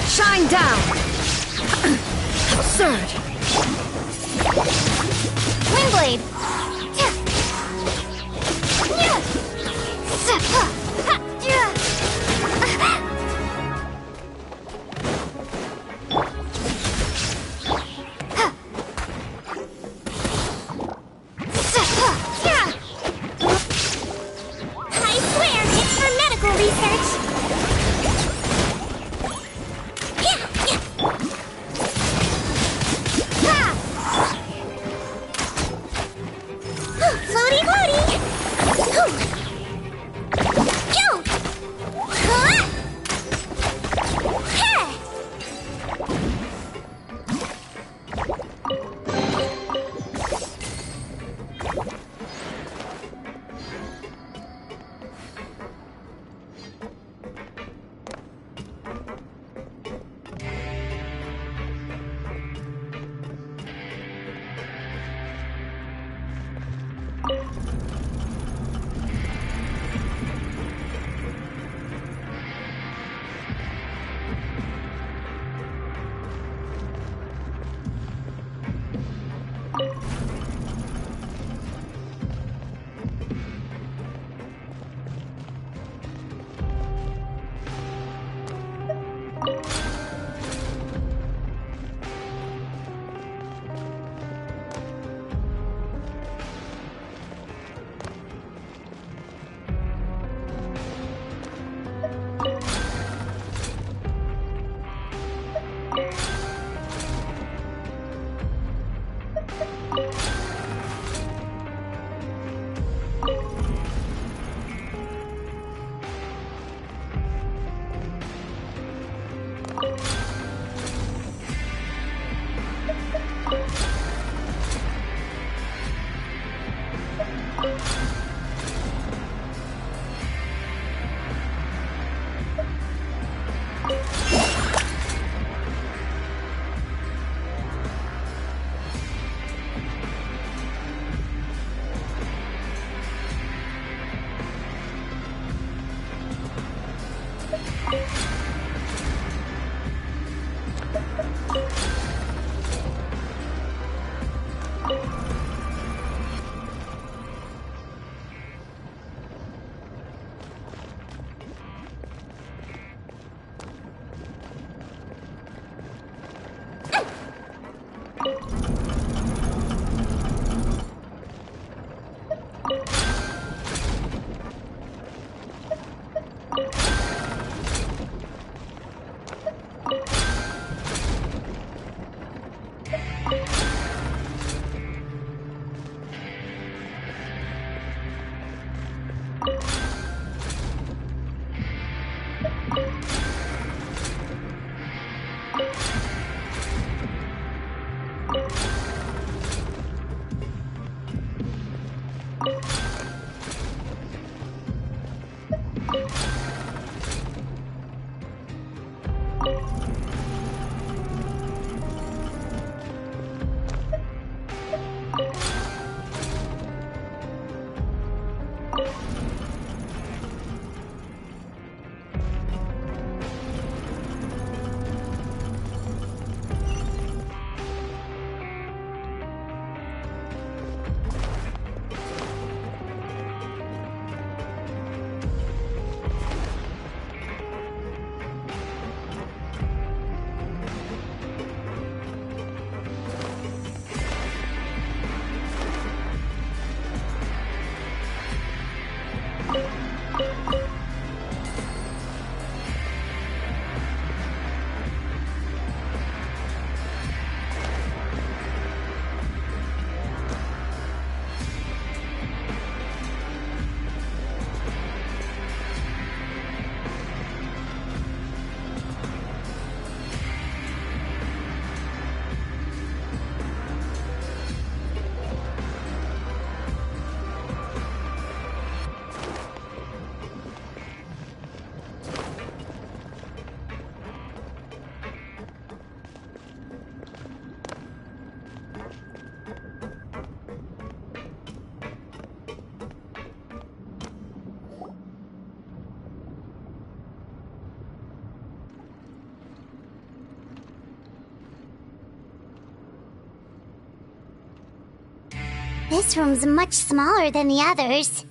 Shine down. Absurd. Windblade! I swear, This room's much smaller than the others.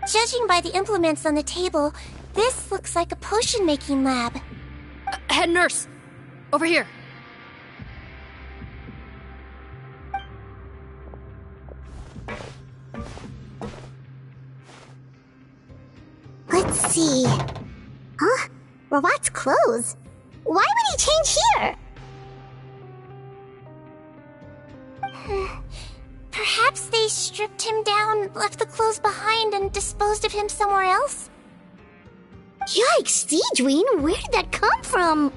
Judging by the implements on the table, this looks like a potion-making lab. Head nurse! Over here! Let's see. Huh? Robot's clothes? Why would he change here? Perhaps they stripped him down, left the clothes behind, and disposed of him somewhere else? Yikes, Seedween, where did that come from?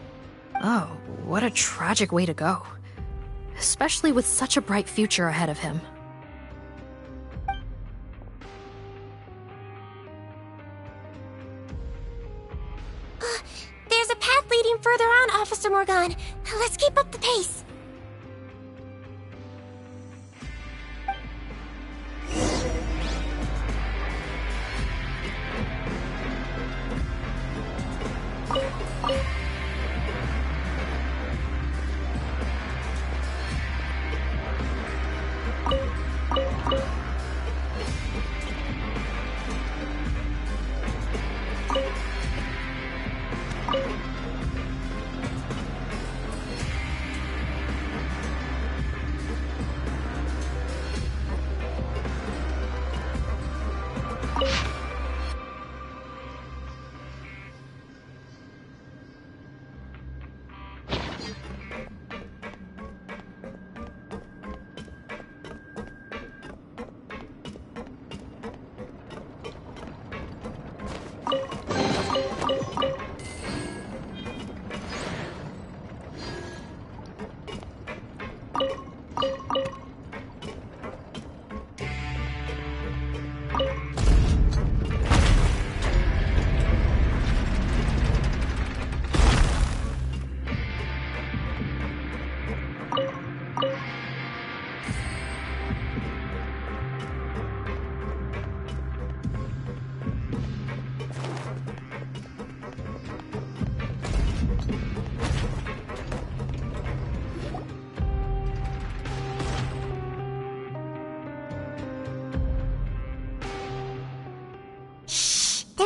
Oh, what a tragic way to go. Especially with such a bright future ahead of him. There's a path leading further on, Officer Morgan. Let's keep up the pace.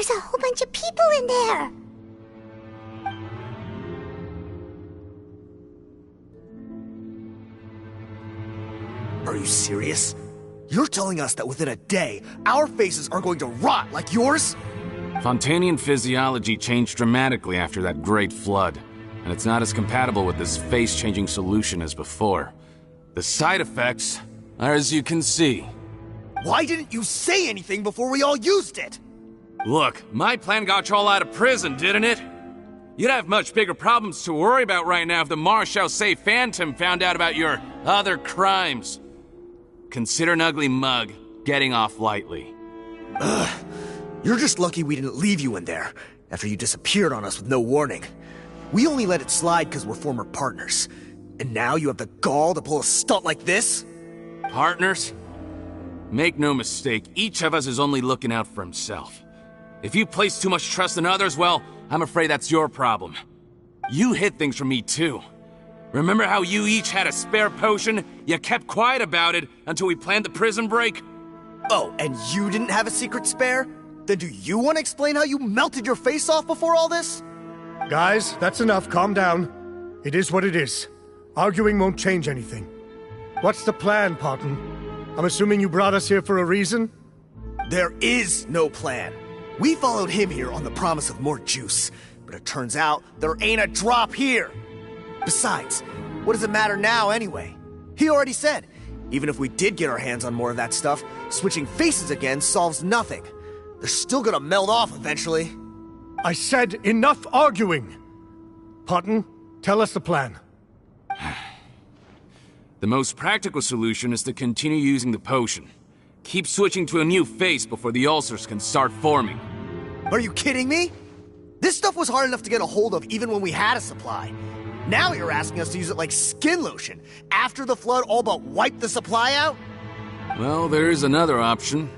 There's a whole bunch of people in there. Are you serious? You're telling us that within a day, our faces are going to rot like yours? Fontanian physiology changed dramatically after that great flood, and it's not as compatible with this face-changing solution as before. The side effects are as you can see. Why didn't you say anything before we all used it? Look, my plan got you all out of prison, didn't it? You'd have much bigger problems to worry about right now if the Marshal Say Phantom found out about your other crimes. Consider an ugly mug getting off lightly. Ugh. You're just lucky we didn't leave you in there after you disappeared on us with no warning. We only let it slide because we're former partners. And now you have the gall to pull a stunt like this? Partners? Make no mistake, each of us is only looking out for himself. If you place too much trust in others, well, I'm afraid that's your problem. You hid things from me too. Remember how you each had a spare potion? You kept quiet about it until we planned the prison break? Oh, and you didn't have a secret spare? Then do you want to explain how you melted your face off before all this? Guys, that's enough. Calm down. It is what it is. Arguing won't change anything. What's the plan, Parton? I'm assuming you brought us here for a reason? There is no plan. We followed him here on the promise of more juice, but it turns out there ain't a drop here. Besides, what does it matter now anyway? He already said, even if we did get our hands on more of that stuff, switching faces again solves nothing. They're still gonna melt off eventually. I said enough arguing! Parton, tell us the plan. The most practical solution is to continue using the potion. Keep switching to a new face before the ulcers can start forming. Are you kidding me? This stuff was hard enough to get a hold of even when we had a supply. Now you're asking us to use it like skin lotion, after the flood all but wiped the supply out? Well, there is another option.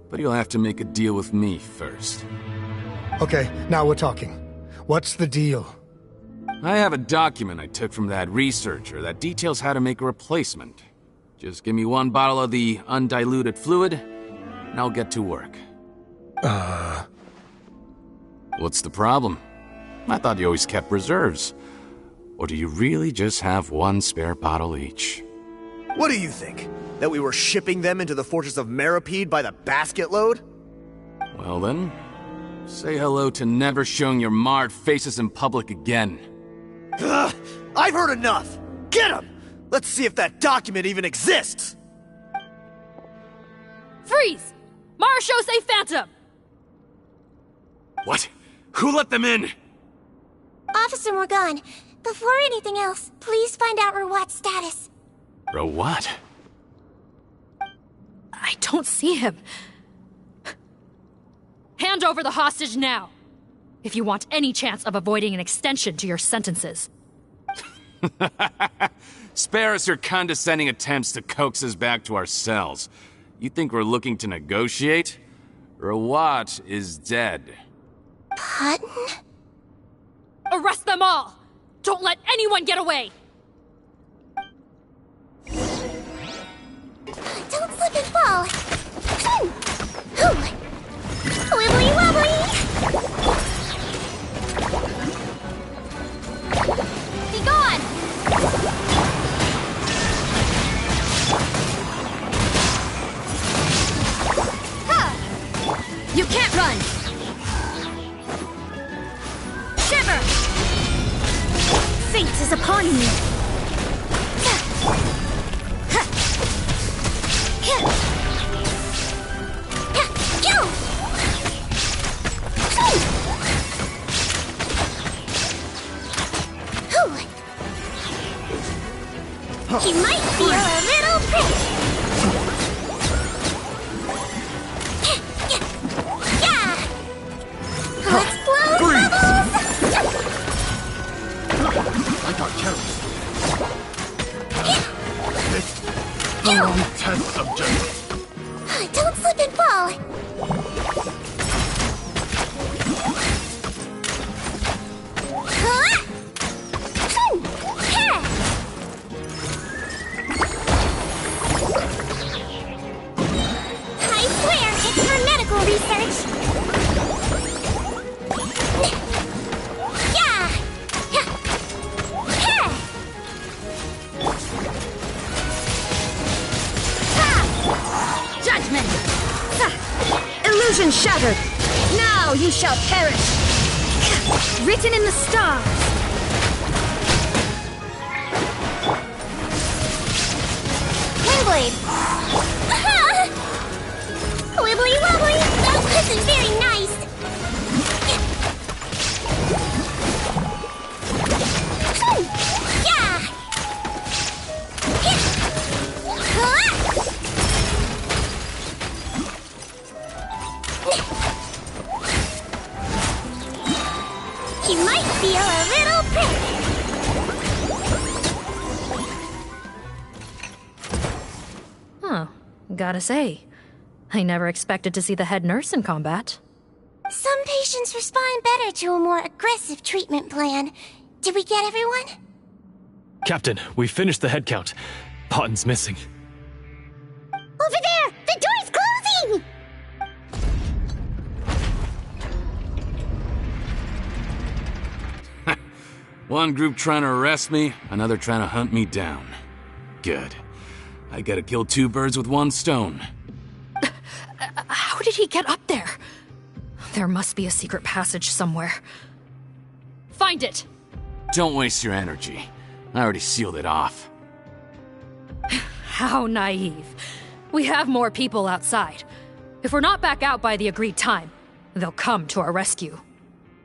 But you'll have to make a deal with me first. Okay, now we're talking. What's the deal? I have a document I took from that researcher that details how to make a replacement. Just give me one bottle of the undiluted fluid, and I'll get to work. What's the problem? I thought you always kept reserves. Or do you really just have one spare bottle each? What do you think? That we were shipping them into the fortress of Meripede by the basket load? Well then, say hello to never showing your marred faces in public again. Ugh, I've heard enough! Get him! Let's see if that document even exists! Freeze! Marshal Say Phantom! What? Who let them in? Officer Morgan, before anything else, please find out Rawat's status. Rawat? I don't see him. Hand over the hostage now, if you want any chance of avoiding an extension to your sentences. Spare us your condescending attempts to coax us back to our cells. You think we're looking to negotiate? Rawat is dead. Parton? Arrest them all! Don't let anyone get away! Don't slip and fall! Wibbly wobbly! Be gone! Ha! You can't run! Shiver! Fate is upon me. He might feel a little prick. Yeah! Let's blow bubbles! I got careless. This the wrong test subject. Don't slip and fall. I swear it's for medical research. Illusion shattered! Now you shall perish! Written in the stars! Windblade! Wibbly wobbly! That wasn't very nice! Yeah! He might feel a little prick. Huh. Gotta say, I never expected to see the head nurse in combat. Some patients respond better to a more aggressive treatment plan. Did we get everyone? Captain, we finished the head count. Potten's missing. Over there! The door's closing! One group trying to arrest me, another trying to hunt me down. Good. I gotta kill two birds with one stone. How did he get up there? There must be a secret passage somewhere. Find it! Don't waste your energy. I already sealed it off. How naive. We have more people outside. If we're not back out by the agreed time, they'll come to our rescue.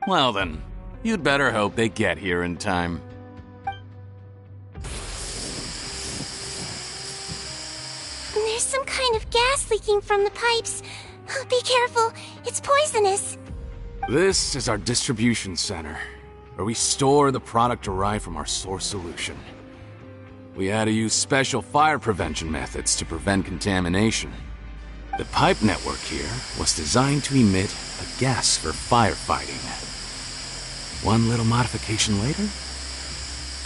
Well then, you'd better hope they get here in time. There's some kind of gas leaking from the pipes. Be careful, it's poisonous. This is our distribution center, where we store the product derived from our source solution. We had to use special fire prevention methods to prevent contamination. The pipe network here was designed to emit a gas for firefighting. One little modification later,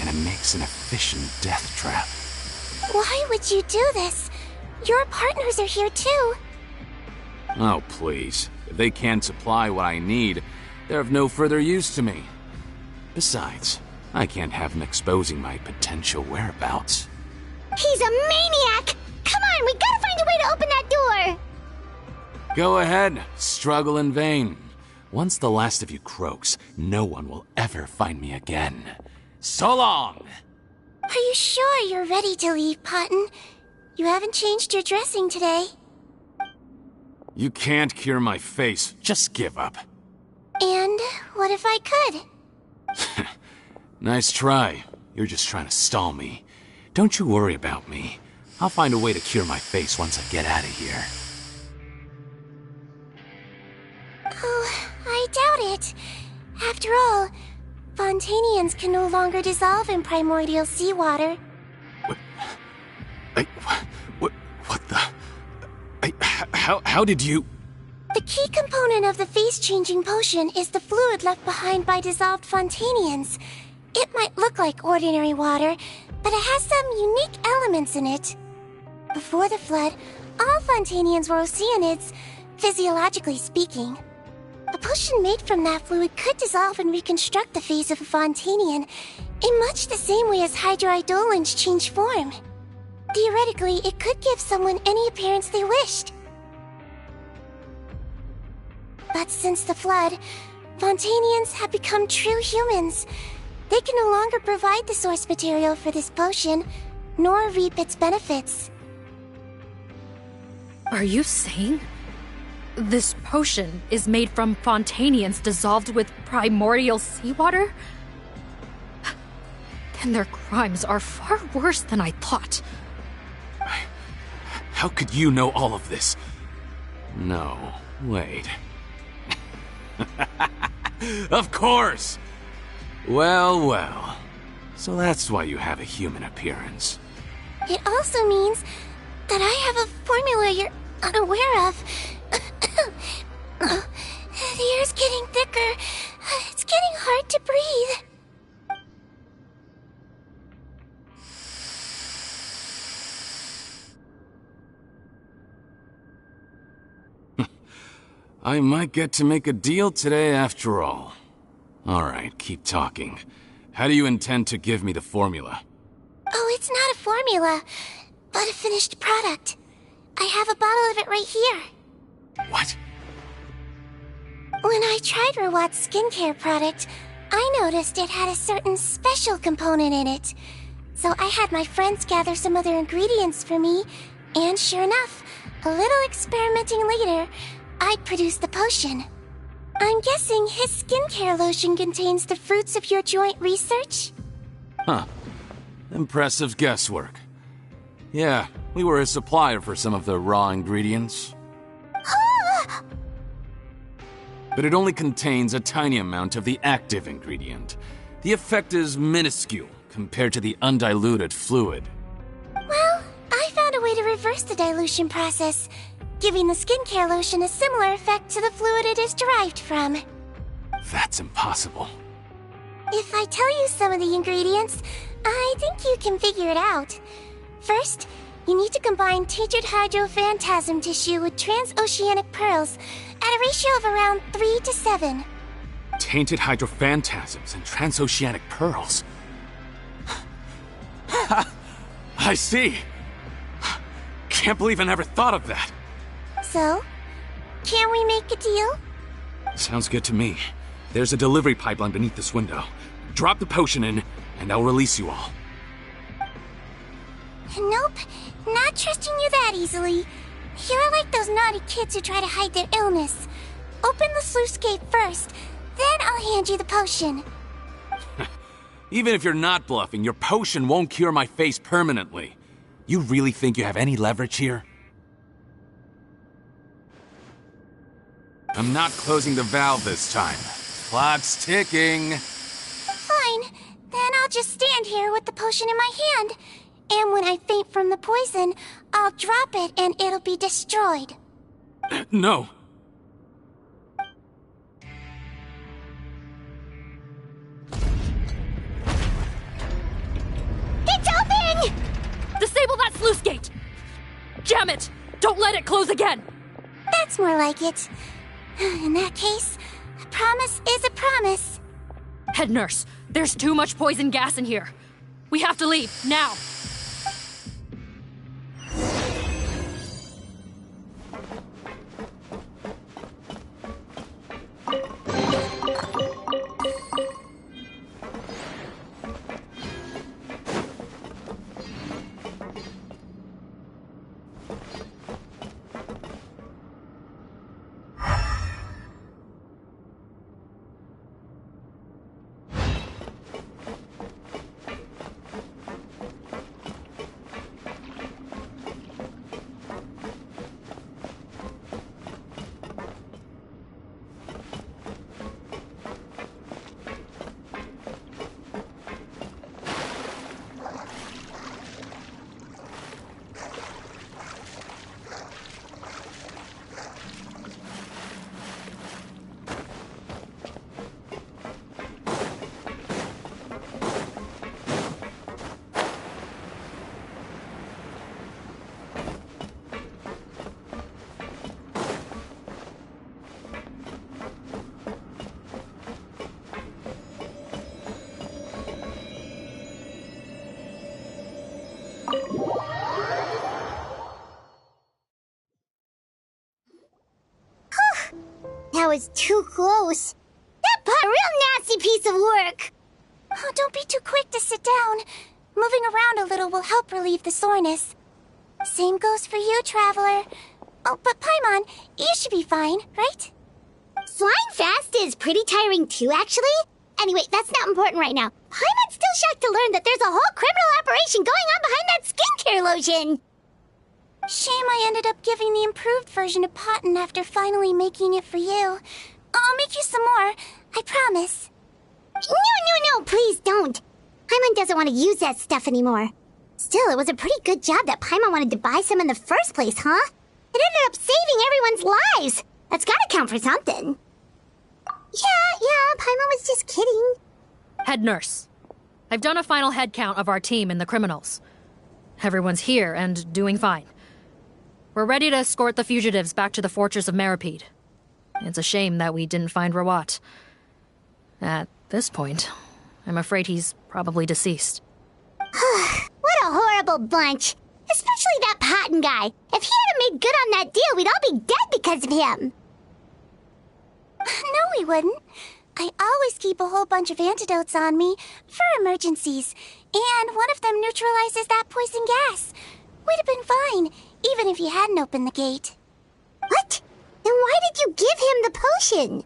and it makes an efficient death trap. Why would you do this? Your partners are here too. Oh, please. If they can't supply what I need, they're of no further use to me. Besides, I can't have them exposing my potential whereabouts. He's a maniac! Come on, we gotta find a way to open that door! Go ahead, struggle in vain. Once the last of you croaks, no one will ever find me again. So long! Are you sure you're ready to leave, Potten? You haven't changed your dressing today. You can't cure my face, just give up. And what if I could? Nice try. You're just trying to stall me. Don't you worry about me. I'll find a way to cure my face once I get out of here. Oh, I doubt it. After all, Fontanians can no longer dissolve in primordial seawater. What the... How did you... The key component of the face-changing potion is the fluid left behind by dissolved Fontanians. It might look like ordinary water, but it has some unique elements in it. Before the flood, all Fontanians were oceanids, physiologically speaking. A potion made from that fluid could dissolve and reconstruct the face of a Fontanian in much the same way as hydroidolins change form. Theoretically, it could give someone any appearance they wished. But since the flood, Fontanians have become true humans. They can no longer provide the source material for this potion, nor reap its benefits. Are you saying this potion is made from Fontanians dissolved with primordial seawater? Then their crimes are far worse than I thought. How could you know all of this? No, wait. Of course! Well, well. So that's why you have a human appearance. It also means that I have a formula you're unaware of. The air's getting thicker. It's getting hard to breathe. I might get to make a deal today after all. Alright, keep talking. How do you intend to give me the formula? Oh, it's not a formula, but a finished product. I have a bottle of it right here. What? When I tried Rawat's skincare product, I noticed it had a certain special component in it. So I had my friends gather some other ingredients for me, and sure enough, a little experimenting later, I'd produced the potion. I'm guessing his skincare lotion contains the fruits of your joint research? Huh. Impressive guesswork. Yeah, we were a supplier for some of the raw ingredients. But it only contains a tiny amount of the active ingredient. The effect is minuscule compared to the undiluted fluid. Well, I found a way to reverse the dilution process, giving the skincare lotion a similar effect to the fluid it is derived from. That's impossible. If I tell you some of the ingredients, I think you can figure it out. First, you need to combine tainted hydrophantasm tissue with transoceanic pearls at a ratio of around 3 to 7. Tainted hydrophantasms and transoceanic pearls. I see. Can't believe I never thought of that. So, can we make a deal? Sounds good to me. There's a delivery pipeline beneath this window. Drop the potion in, and I'll release you all. Nope, not trusting you that easily. You're like those naughty kids who try to hide their illness. Open the sluice gate first, then I'll hand you the potion. Even if you're not bluffing, your potion won't cure my face permanently. You really think you have any leverage here? I'm not closing the valve this time. Clock's ticking. Fine, then I'll just stand here with the potion in my hand. And when I faint from the poison, I'll drop it and it'll be destroyed. No. It's open! Disable that sluice gate! Jam it! Don't let it close again! That's more like it. In that case, a promise is a promise. Head nurse, there's too much poison gas in here. We have to leave, now! That was too close. That part, a real nasty piece of work. Oh, don't be too quick to sit down. Moving around a little will help relieve the soreness. Same goes for you, Traveler. Oh, but Paimon, you should be fine, right? Flying fast is pretty tiring too, actually. Anyway, that's not important right now. Paimon's still shocked to learn that there's a whole criminal operation going on behind that skincare lotion. Shame I ended up giving the improved version to Potten after finally making it for you. I'll make you some more, I promise. No, please don't. Paimon doesn't want to use that stuff anymore. Still, it was a pretty good job that Paimon wanted to buy some in the first place, huh? It ended up saving everyone's lives. That's gotta count for something. Yeah, Paimon was just kidding. Head nurse, I've done a final head count of our team and the criminals. Everyone's here and doing fine. We're ready to escort the fugitives back to the fortress of Meripede. It's a shame that we didn't find Rawat. At this point, I'm afraid he's probably deceased. What a horrible bunch. Especially that Potten guy. If he hadn't made good on that deal, we'd all be dead because of him. he wouldn't. I always keep a whole bunch of antidotes on me for emergencies, and one of them neutralizes that poison gas. We'd have been fine, even if you hadn't opened the gate. What? Then why did you give him the potion?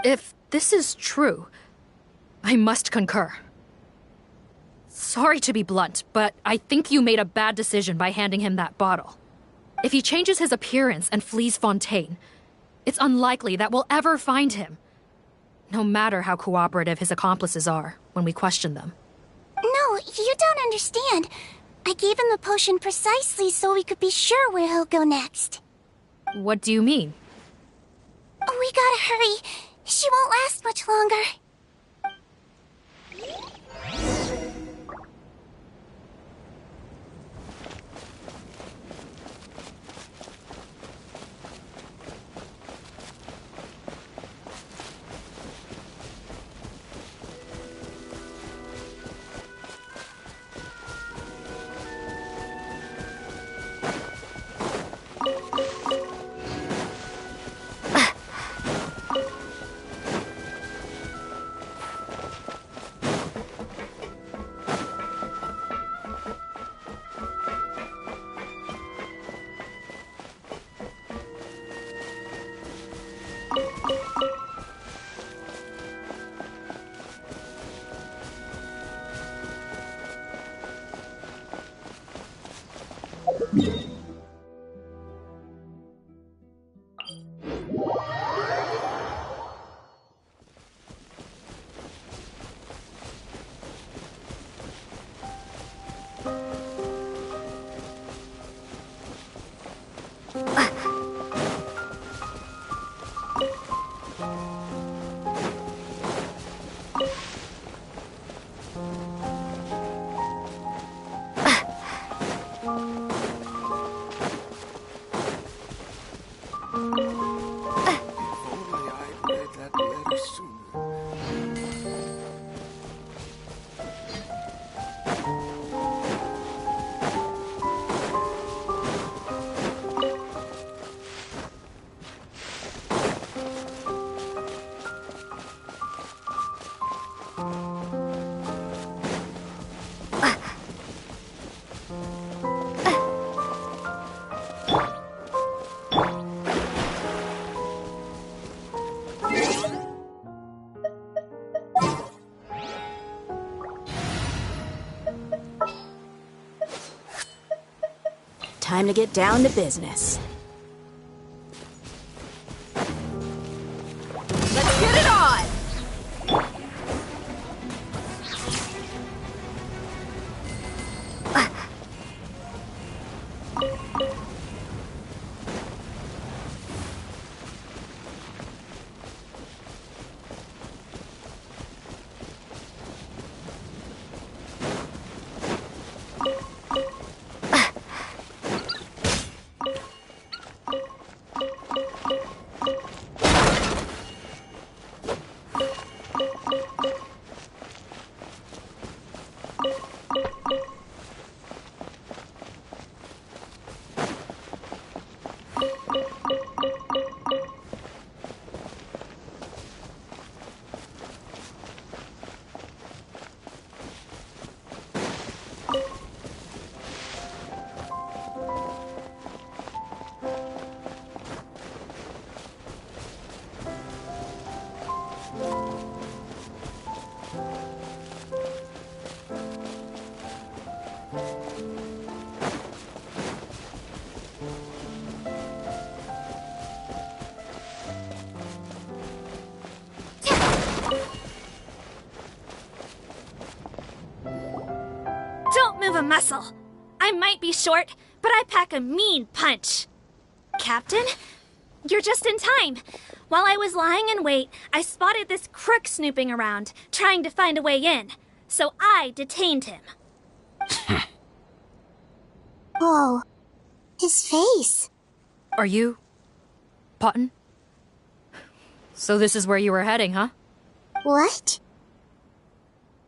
If this is true, I must concur. Sorry to be blunt, but I think you made a bad decision by handing him that bottle. If he changes his appearance and flees Fontaine, it's unlikely that we'll ever find him. No matter how cooperative his accomplices are when we question them. No, you don't understand. I gave him the potion precisely so we could be sure where he'll go next. What do you mean? We gotta hurry. She won't last much longer. Time to get down to business. Let's get it on! Don't move a muscle. I might be short, but I pack a mean punch. Captain, you're just in time. While I was lying in wait, I spotted this crook snooping around, trying to find a way in. So I detained him. Whoa. His face. Are you... Potton? So this is where you were heading, huh? What?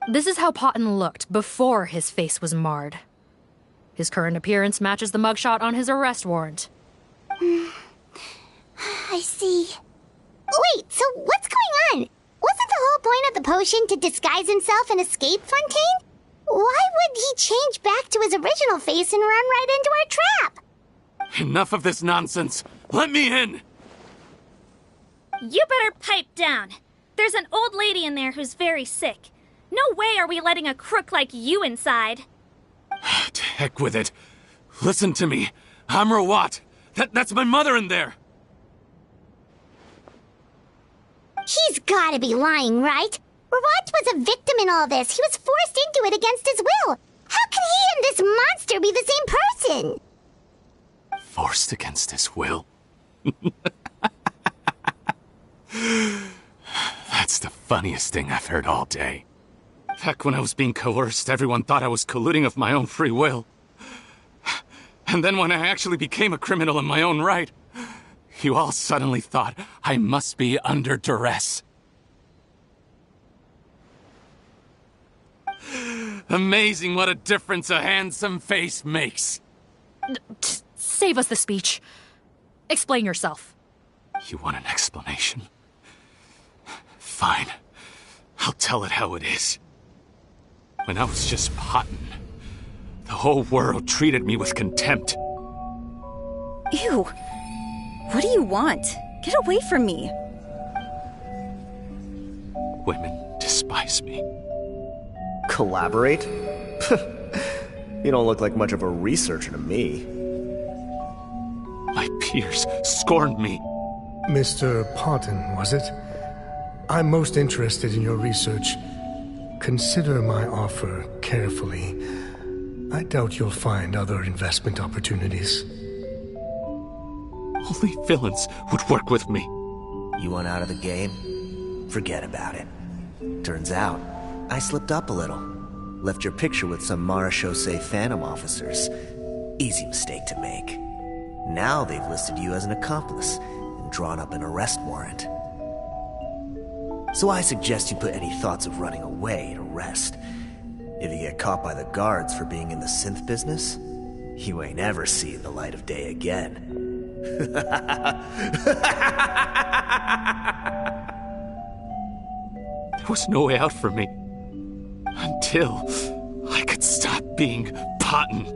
This is how Potton looked before his face was marred. His current appearance matches the mugshot on his arrest warrant. I see. Wait, so what's going on? Wasn't the whole point of the potion to disguise himself and escape Fontaine? Why would he change back to his original face and run right into our trap? Enough of this nonsense. Let me in! You better pipe down. There's an old lady in there who's very sick. No way are we letting a crook like you inside. To heck with it. Listen to me. I'm Rawat. That's my mother in there. He's gotta be lying, right? Rawat was a victim in all this. He was forced into it against his will. How can he and this monster be the same person? Forced against his will? That's the funniest thing I've heard all day. Back when I was being coerced, everyone thought I was colluding of my own free will. And then when I actually became a criminal in my own right, you all suddenly thought I must be under duress. Amazing what a difference a handsome face makes. Save us the speech. Explain yourself. You want an explanation? Fine. I'll tell it how it is. When I was just Potton, the whole world treated me with contempt. Ew. What do you want? Get away from me. Women despise me. Collaborate? You don't look like much of a researcher to me. My peers scorned me. Mr. Potton, was it? I'm most interested in your research. Consider my offer carefully. I doubt you'll find other investment opportunities. Only villains would work with me. You want out of the game? Forget about it. Turns out, I slipped up a little. Left your picture with some Marechaussee Phantom officers. Easy mistake to make. Now they've listed you as an accomplice and drawn up an arrest warrant. So I suggest you put any thoughts of running away to rest. If you get caught by the guards for being in the synth business, you ain't ever see the light of day again. There was no way out for me. Until I could stop being Potton.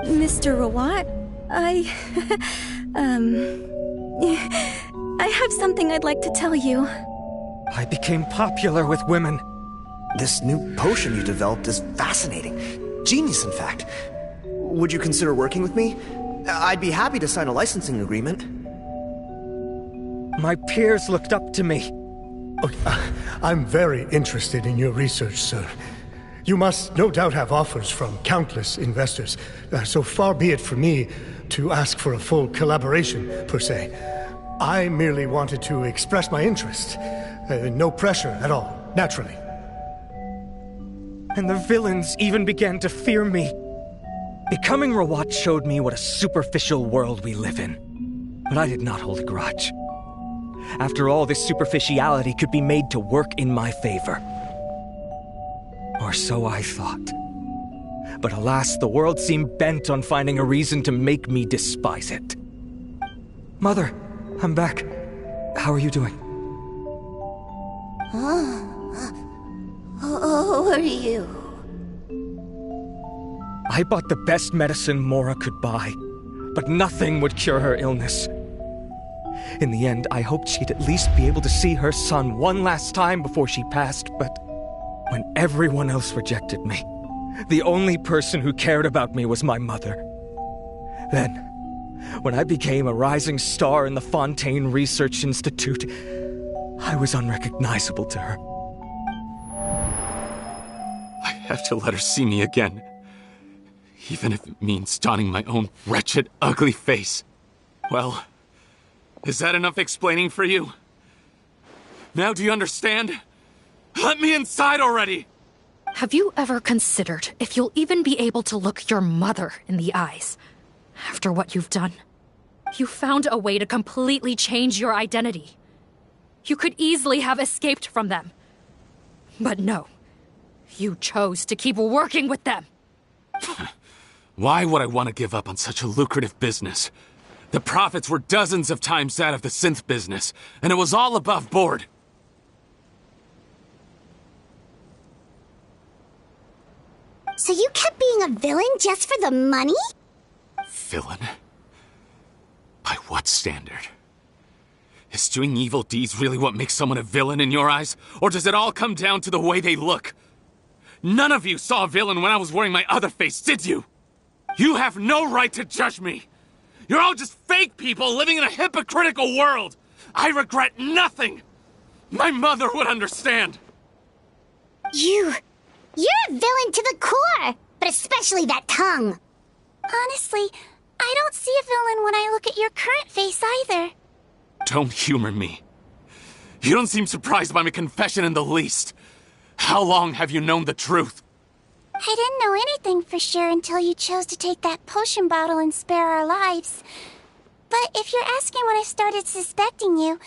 Mr. Rawat, I have something I'd like to tell you. I became popular with women. This new potion you developed is fascinating. Genius, in fact. Would you consider working with me? I'd be happy to sign a licensing agreement. My peers looked up to me. I'm very interested in your research, sir. You must no doubt have offers from countless investors, so far be it for me to ask for a full collaboration, per se. I merely wanted to express my interest. No pressure at all, naturally. And the villains even began to fear me. Becoming Rawat showed me what a superficial world we live in. But I did not hold a grudge. After all, this superficiality could be made to work in my favor. Or so I thought. But alas, the world seemed bent on finding a reason to make me despise it. Mother, I'm back. How are you doing? Who are you? I bought the best medicine Mora could buy, but nothing would cure her illness. In the end, I hoped she'd at least be able to see her son one last time before she passed, but when everyone else rejected me, the only person who cared about me was my mother. Then, when I became a rising star in the Fontaine Research Institute, I was unrecognizable to her. I have to let her see me again. Even if it means donning my own wretched, ugly face. Well, is that enough explaining for you? Now do you understand? Let me inside already! Have you ever considered if you'll even be able to look your mother in the eyes after what you've done? You found a way to completely change your identity. You could easily have escaped from them. But no, you chose to keep working with them. Why would I want to give up on such a lucrative business? The profits were dozens of times that of the synth business, and it was all above board. So you kept being a villain just for the money? Villain? By what standard? Is doing evil deeds really what makes someone a villain in your eyes? Or does it all come down to the way they look? None of you saw a villain when I was wearing my other face, did you? You have no right to judge me! You're all just fake people living in a hypocritical world! I regret nothing! My mother would understand! You're a villain to the core! But especially that tongue! Honestly, I don't see a villain when I look at your current face either. Don't humor me. You don't seem surprised by my confession in the least. How long have you known the truth? I didn't know anything for sure until you chose to take that potion bottle and spare our lives. But if you're asking when I started suspecting you,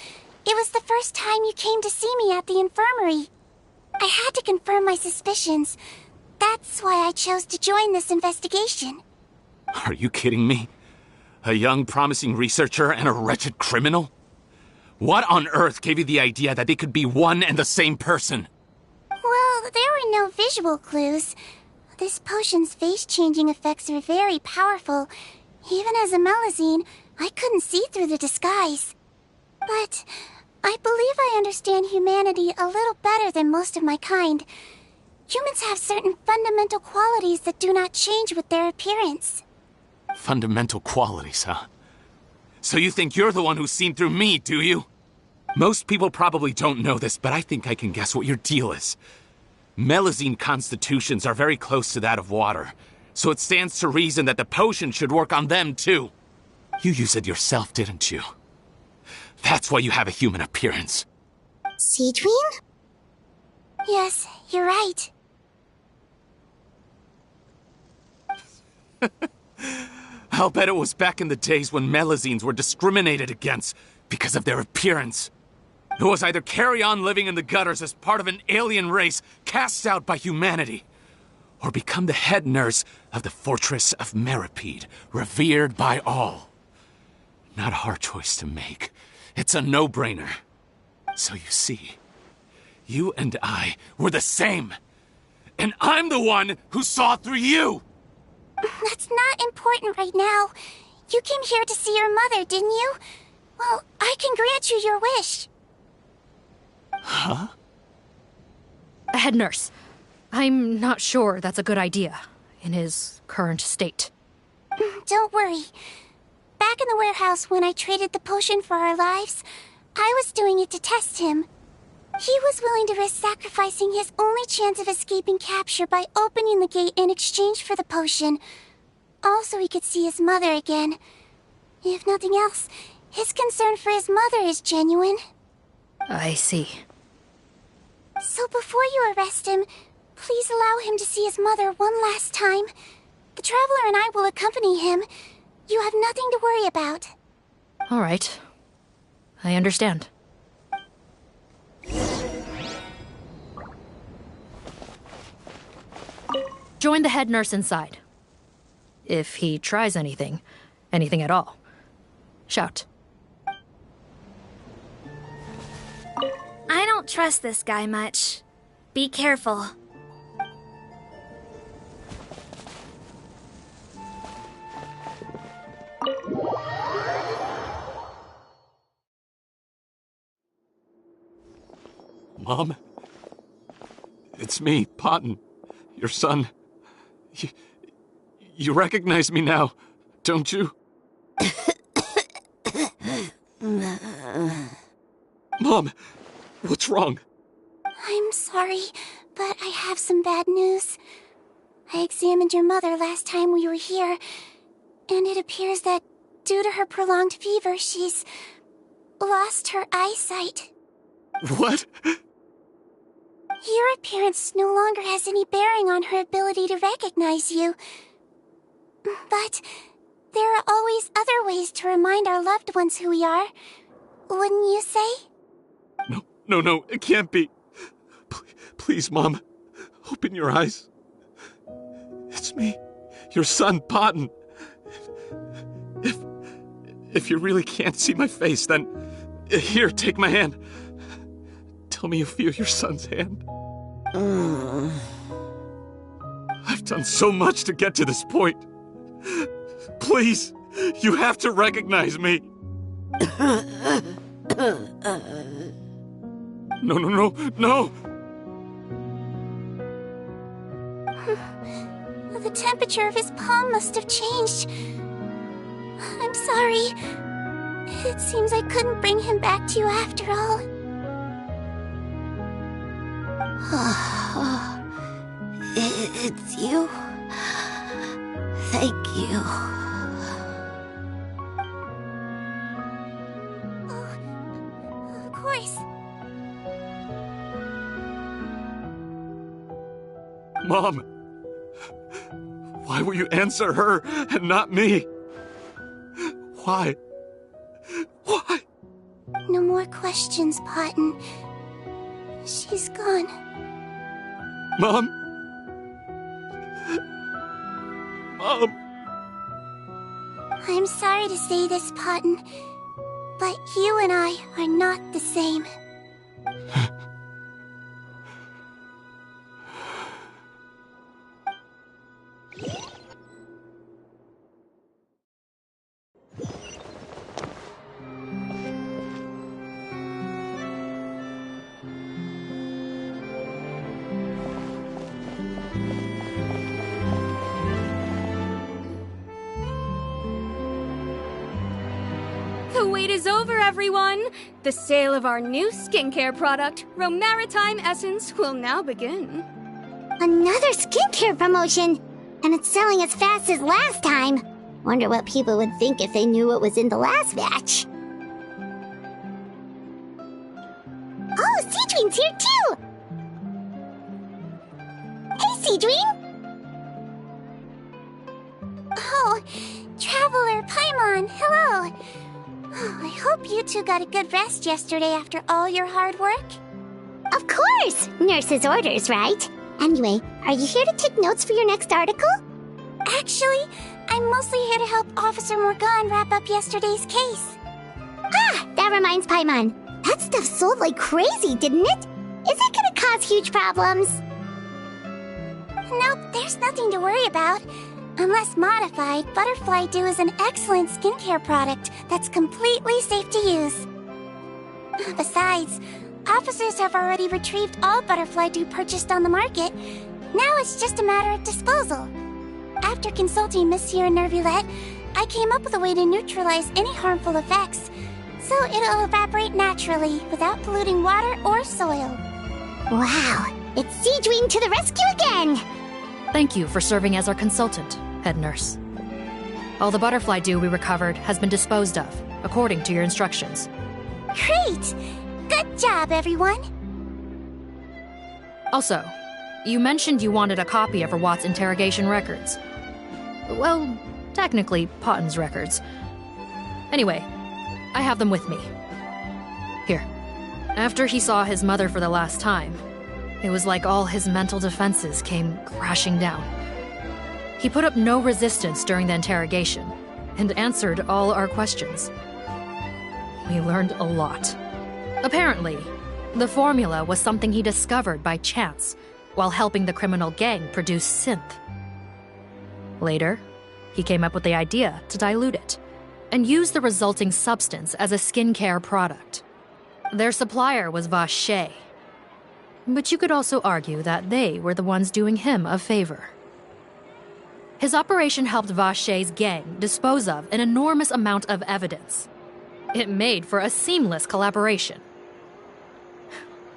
it was the first time you came to see me at the infirmary. I had to confirm my suspicions. That's why I chose to join this investigation. Are you kidding me? A young, promising researcher and a wretched criminal? What on earth gave you the idea that they could be one and the same person? Well, there were no visual clues. This potion's face-changing effects are very powerful. Even as a Melazine, I couldn't see through the disguise. But I believe I understand humanity a little better than most of my kind. Humans have certain fundamental qualities that do not change with their appearance. Fundamental qualities, huh? So you think you're the one who's seen through me, do you? Most people probably don't know this, but I think I can guess what your deal is. Melazine constitutions are very close to that of water, so it stands to reason that the potion should work on them too. You used it yourself, didn't you? That's why you have a human appearance. Seedween? Yes, you're right. I'll bet it was back in the days when Melazines were discriminated against because of their appearance. It was either carry on living in the gutters as part of an alien race cast out by humanity, or become the head nurse of the Fortress of Meripede, revered by all. Not a hard choice to make. It's a no-brainer. So you see, you and I were the same. And I'm the one who saw through you! That's not important right now. You came here to see your mother, didn't you? Well, I can grant you your wish. Huh? Head nurse, I'm not sure that's a good idea in his current state. Don't worry. Back in the warehouse when I traded the potion for our lives, I was doing it to test him. He was willing to risk sacrificing his only chance of escaping capture by opening the gate in exchange for the potion. Also, he could see his mother again. If nothing else, his concern for his mother is genuine. I see. So before you arrest him, please allow him to see his mother one last time. The Traveler and I will accompany him. You have nothing to worry about. All right. I understand. Join the head nurse inside. If he tries anything at all, shout. I don't trust this guy much. Be careful. Mom? It's me, Potton. Your son. You recognize me now, don't you? Mom, what's wrong? I'm sorry, but I have some bad news. I examined your mother last time we were here, and it appears that due to her prolonged fever, she's lost her eyesight. What? Your appearance no longer has any bearing on her ability to recognize you. But there are always other ways to remind our loved ones who we are. Wouldn't you say? No, it can't be. Please, Mom, open your eyes. It's me, your son, Potton. If you really can't see my face, then... Here, take my hand. Tell me you feel your son's hand. I've done so much to get to this point. Please, you have to recognize me. No. The temperature of his palm must have changed. I'm sorry. It seems I couldn't bring him back to you after all. It's you. Thank you. Of course. Mom, why will you answer her and not me? Why? No more questions, Potton. She's gone. Mom? I'm sorry to say this, Potton, but you and I are not the same. The wait is over, everyone! The sale of our new skincare product, Romaritime Essence, will now begin. Another skincare promotion! And it's selling as fast as last time. Wonder what people would think if they knew what was in the last batch. Oh, Seedween's here too! Hey, Seedween! Oh, Traveler Paimon, hello! Oh, I hope you two got a good rest yesterday after all your hard work. Of course! Nurse's orders, right? Anyway, are you here to take notes for your next article? Actually, I'm mostly here to help Officer Morgan wrap up yesterday's case. Ah, that reminds Paimon. That stuff sold like crazy, didn't it? Is it gonna cause huge problems? Nope, there's nothing to worry about. Unless modified, Butterfly Dew is an excellent skincare product that's completely safe to use. Besides, officers have already retrieved all Butterfly Dew purchased on the market. Now it's just a matter of disposal. After consulting Monsieur Nervulette, I came up with a way to neutralize any harmful effects, so it'll evaporate naturally without polluting water or soil. Wow, it's Seedween to the rescue again! Thank you for serving as our consultant, head nurse. All the butterfly dew we recovered has been disposed of, according to your instructions. Great! Good job, everyone! Also, you mentioned you wanted a copy of Rawat's interrogation records. Well, technically, Potton's records. Anyway, I have them with me. Here. After he saw his mother for the last time, it was like all his mental defenses came crashing down. He put up no resistance during the interrogation, and answered all our questions. We learned a lot. Apparently, the formula was something he discovered by chance, while helping the criminal gang produce synth. Later, he came up with the idea to dilute it, and use the resulting substance as a skincare product. Their supplier was Vache. But you could also argue that they were the ones doing him a favor. His operation helped Vache's gang dispose of an enormous amount of evidence. It made for a seamless collaboration.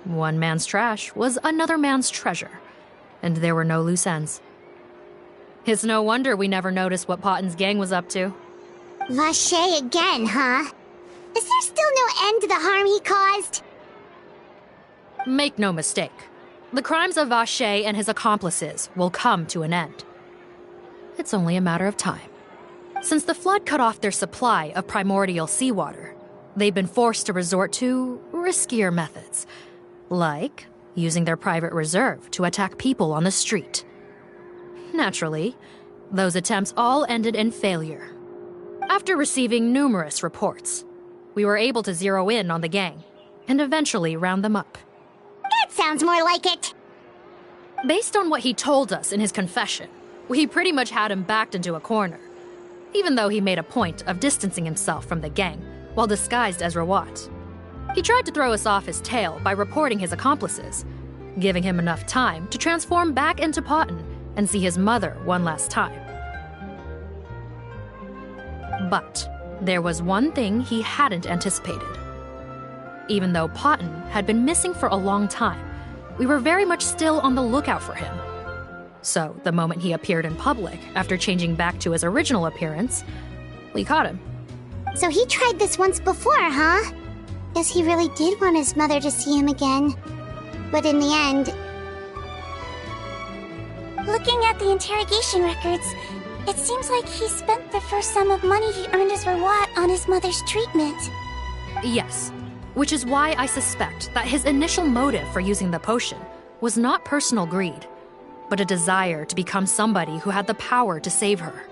One man's trash was another man's treasure, and there were no loose ends. It's no wonder we never noticed what Potton's gang was up to. Vache again, huh? Is there still no end to the harm he caused? Make no mistake. The crimes of Vache and his accomplices will come to an end. It's only a matter of time. Since the flood cut off their supply of primordial seawater, they've been forced to resort to riskier methods, like using their private reserve to attack people on the street. Naturally, those attempts all ended in failure. After receiving numerous reports, we were able to zero in on the gang and eventually round them up. That sounds more like it. Based on what he told us in his confession, we pretty much had him backed into a corner, even though he made a point of distancing himself from the gang while disguised as Rawat. He tried to throw us off his tail by reporting his accomplices, giving him enough time to transform back into Potton and see his mother one last time. But there was one thing he hadn't anticipated. Even though Potton had been missing for a long time, we were very much still on the lookout for him. So the moment he appeared in public after changing back to his original appearance, we caught him. So he tried this once before, huh? Guess he really did want his mother to see him again. But in the end... Looking at the interrogation records, it seems like he spent the first sum of money he earned as Rawat on his mother's treatment. Yes, which is why I suspect that his initial motive for using the potion was not personal greed, but a desire to become somebody who had the power to save her.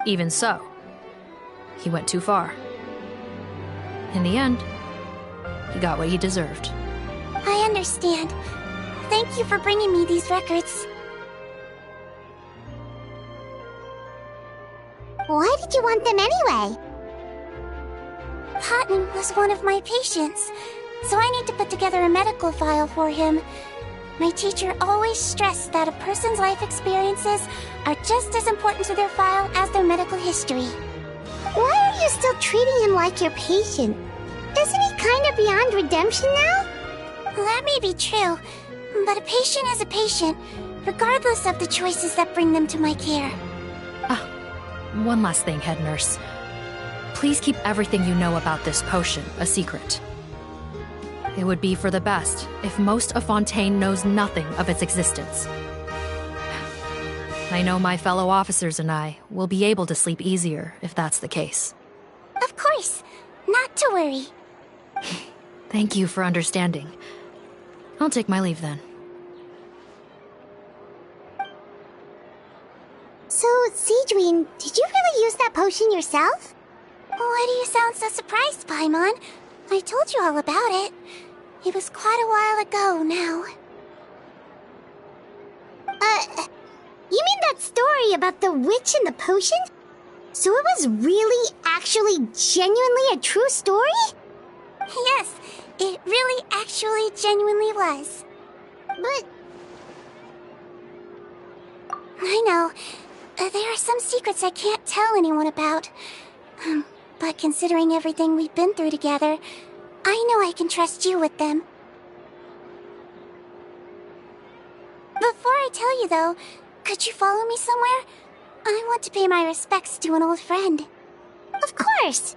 Even so, he went too far. In the end, he got what he deserved. I understand. Thank you for bringing me these records. Why did you want them anyway? Potton was one of my patients, so I need to put together a medical file for him. My teacher always stressed that a person's life experiences are just as important to their file as their medical history. Why are you still treating him like your patient? Isn't he kind of beyond redemption now? That may be true, but a patient is a patient, regardless of the choices that bring them to my care. One last thing, head nurse. Please keep everything you know about this potion a secret. It would be for the best if most of Fontaine knows nothing of its existence. I know my fellow officers and I will be able to sleep easier if that's the case. Of course. Not to worry. Thank you for understanding. I'll take my leave then. So, Seedween, did you really use that potion yourself? Why do you sound so surprised, Paimon? I told you all about it. It was quite a while ago now. You mean that story about the witch and the potion? So it was really, actually, genuinely a true story? Yes, it really, actually, genuinely was. But... I know. There are some secrets I can't tell anyone about. But considering everything we've been through together, I know I can trust you with them. Before I tell you, though, could you follow me somewhere? I want to pay my respects to an old friend. Of course!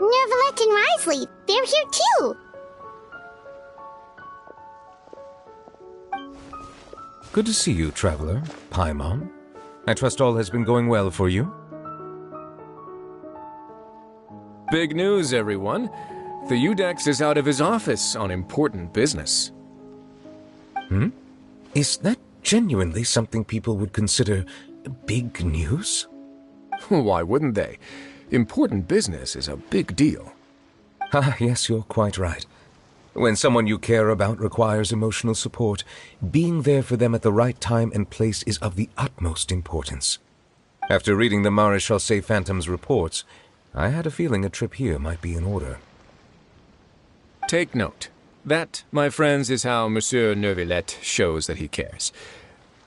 Nervalette and Risley, they're here too! Good to see you, traveler. Paimon. I trust all has been going well for you? Big news, everyone. The Udex is out of his office on important business. Hmm? Is that genuinely something people would consider big news? Why wouldn't they? Important business is a big deal. Ah, yes, you're quite right. When someone you care about requires emotional support, being there for them at the right time and place is of the utmost importance. After reading the Maréchal Phantom's reports, I had a feeling a trip here might be in order. Take note. That, my friends, is how Monsieur Nervalette shows that he cares.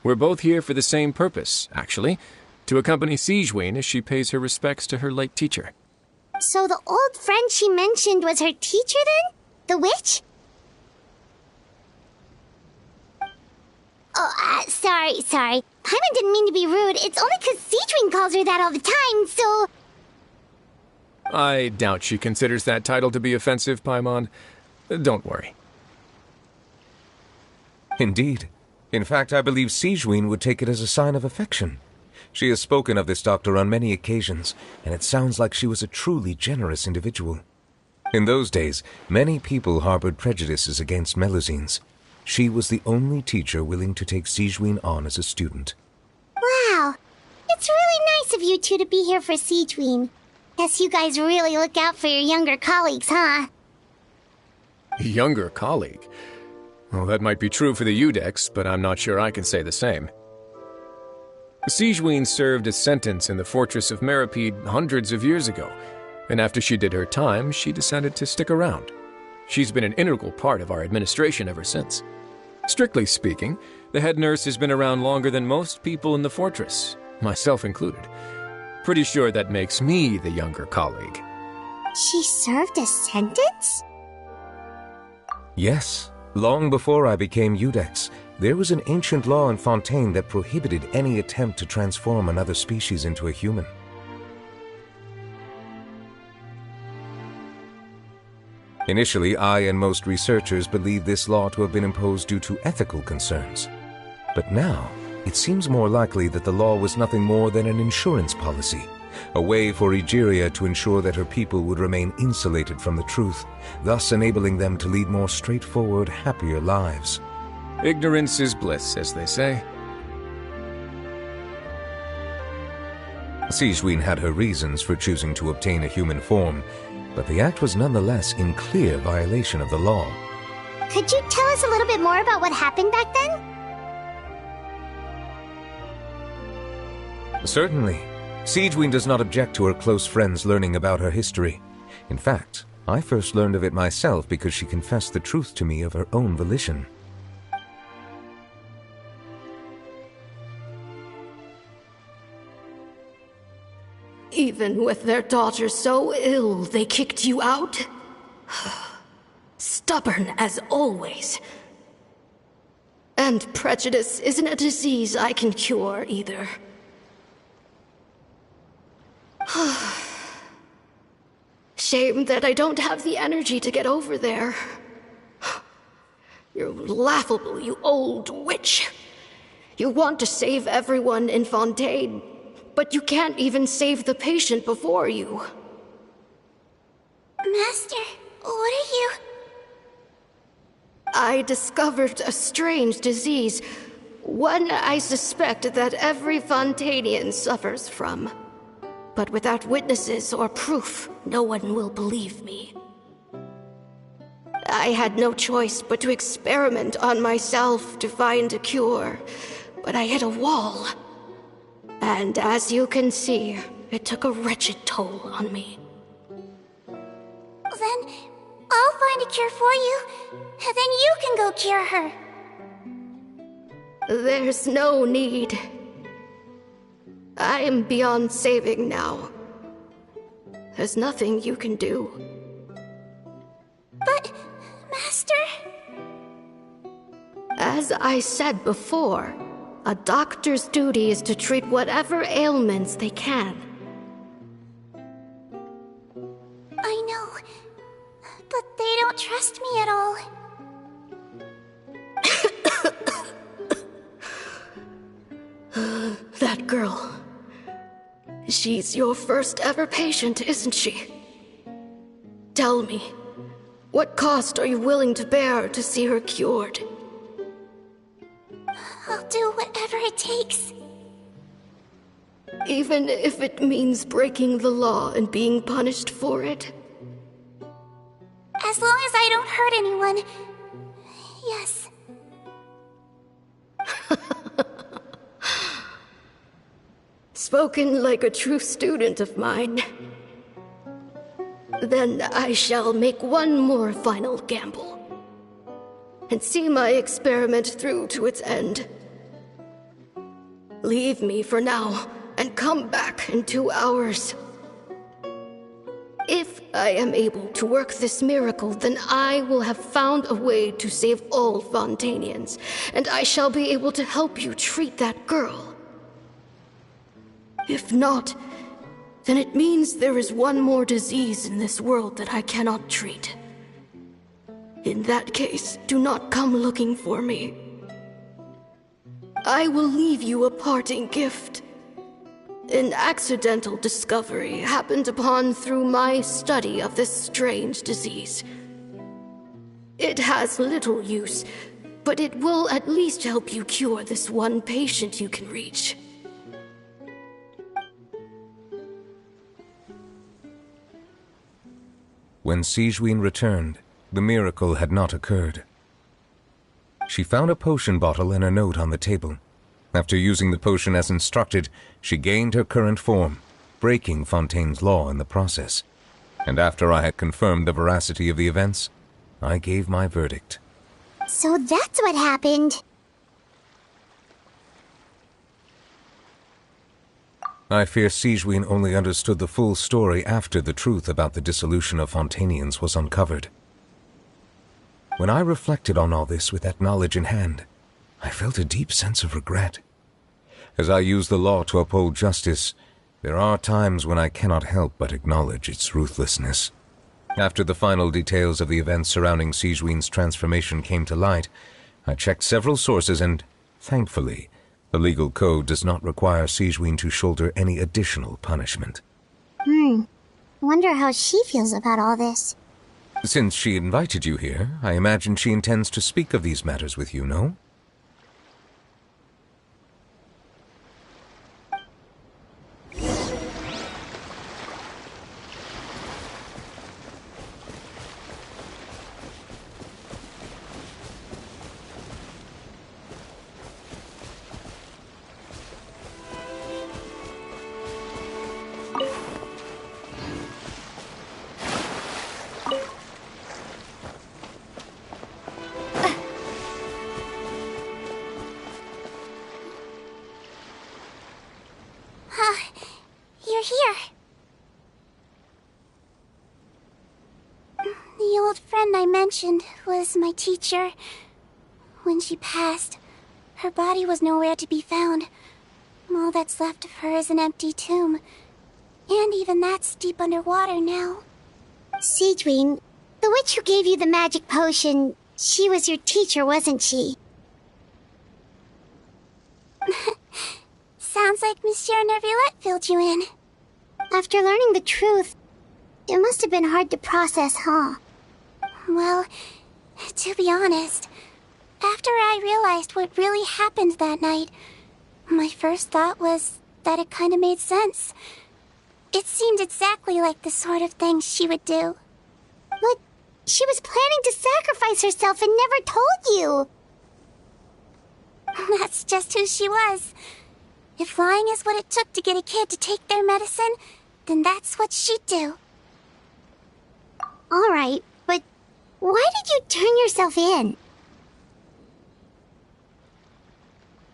We're both here for the same purpose, actually, to accompany Sigewinne as she pays her respects to her late teacher. So the old friend she mentioned was her teacher then? The witch? Oh, sorry. Paimon didn't mean to be rude. It's only 'cause Sigewinne calls her that all the time, so... I doubt she considers that title to be offensive, Paimon. Don't worry. Indeed. In fact, I believe Sigewinne would take it as a sign of affection. She has spoken of this doctor on many occasions, and it sounds like she was a truly generous individual. In those days, many people harbored prejudices against Melusines. She was the only teacher willing to take Sigewinne on as a student. Wow. It's really nice of you two to be here for Sigewinne. Guess you guys really look out for your younger colleagues, huh? Younger colleague? Well, that might be true for the Udex, but I'm not sure I can say the same. Sigewinne served a sentence in the fortress of Meripede hundreds of years ago, and after she did her time, she decided to stick around. She's been an integral part of our administration ever since. Strictly speaking, the head nurse has been around longer than most people in the fortress, myself included. Pretty sure that makes me the younger colleague. She served a sentence? Yes. Long before I became Udex, there was an ancient law in Fontaine that prohibited any attempt to transform another species into a human. Initially, I and most researchers believed this law to have been imposed due to ethical concerns. But now, it seems more likely that the law was nothing more than an insurance policy, a way for Egeria to ensure that her people would remain insulated from the truth, thus enabling them to lead more straightforward, happier lives. Ignorance is bliss, as they say. Sigewinne had her reasons for choosing to obtain a human form, but the act was nonetheless in clear violation of the law. Could you tell us a little bit more about what happened back then? Certainly. Sigewinne does not object to her close friends learning about her history. In fact, I first learned of it myself because she confessed the truth to me of her own volition. Even with their daughter so ill, they kicked you out? Stubborn as always. And prejudice isn't a disease I can cure either. Shame that I don't have the energy to get over there. You're laughable, you old witch. You want to save everyone in Fontaine, but you can't even save the patient before you. Master, what are you... I discovered a strange disease, one I suspect that every Fontanian suffers from. But without witnesses or proof, no one will believe me. I had no choice but to experiment on myself to find a cure, but I hit a wall. And as you can see, it took a wretched toll on me. Then I'll find a cure for you, and then you can go cure her. There's no need. I am beyond saving now. There's nothing you can do. But, Master... As I said before, a doctor's duty is to treat whatever ailments they can. I know, but they don't trust me at all. That girl. She's your first ever patient, isn't she? Tell me, what cost are you willing to bear to see her cured? I'll do whatever it takes. Even if it means breaking the law and being punished for it? As long as I don't hurt anyone. Yes. Spoken like a true student of mine. Then I shall make one more final gamble. And see my experiment through to its end. Leave me for now, and come back in 2 hours. If I am able to work this miracle, then I will have found a way to save all Fontanians, and I shall be able to help you treat that girl. If not, then it means there is one more disease in this world that I cannot treat. In that case, do not come looking for me. I will leave you a parting gift. An accidental discovery happened upon through my study of this strange disease. It has little use, but it will at least help you cure this one patient you can reach. When Sigewinne returned, the miracle had not occurred. She found a potion bottle and a note on the table. After using the potion as instructed, she gained her current form, breaking Fontaine's law in the process. And after I had confirmed the veracity of the events, I gave my verdict. So that's what happened. I fear Sigewinne only understood the full story after the truth about the dissolution of Fontanians was uncovered. When I reflected on all this with that knowledge in hand, I felt a deep sense of regret. As I use the law to uphold justice, there are times when I cannot help but acknowledge its ruthlessness. After the final details of the events surrounding Sigewinne's transformation came to light, I checked several sources and, thankfully, the legal code does not require Sigewinne to shoulder any additional punishment. Wonder how she feels about all this. Since she invited you here, I imagine she intends to speak of these matters with you, no? You're here. The old friend I mentioned was my teacher. When she passed, her body was nowhere to be found. All that's left of her is an empty tomb. And even that's deep underwater now. Sigewinne, the witch who gave you the magic potion, she was your teacher, wasn't she? Sounds like Monsieur Neuvillette filled you in. After learning the truth, it must have been hard to process, huh? Well, to be honest, After I realized what really happened that night, my first thought was that it kind of made sense. It seemed exactly like the sort of thing she would do. But she was planning to sacrifice herself and never told you. That's just who she was. If lying is what it took to get a kid to take their medicine, then that's what she'd do. Alright, but why did you turn yourself in?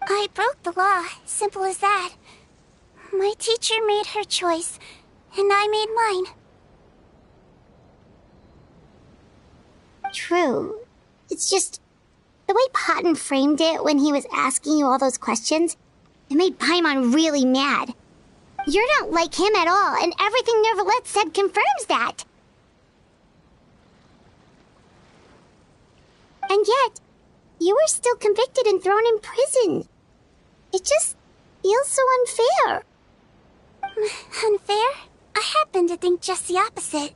I broke the law, simple as that. My teacher made her choice, and I made mine. True. It's just the way Potton framed it when he was asking you all those questions, it made Paimon really mad. You're not like him at all, and everything Neverlet said confirms that. And yet, you were still convicted and thrown in prison. It just feels so unfair. Unfair? I happen to think just the opposite.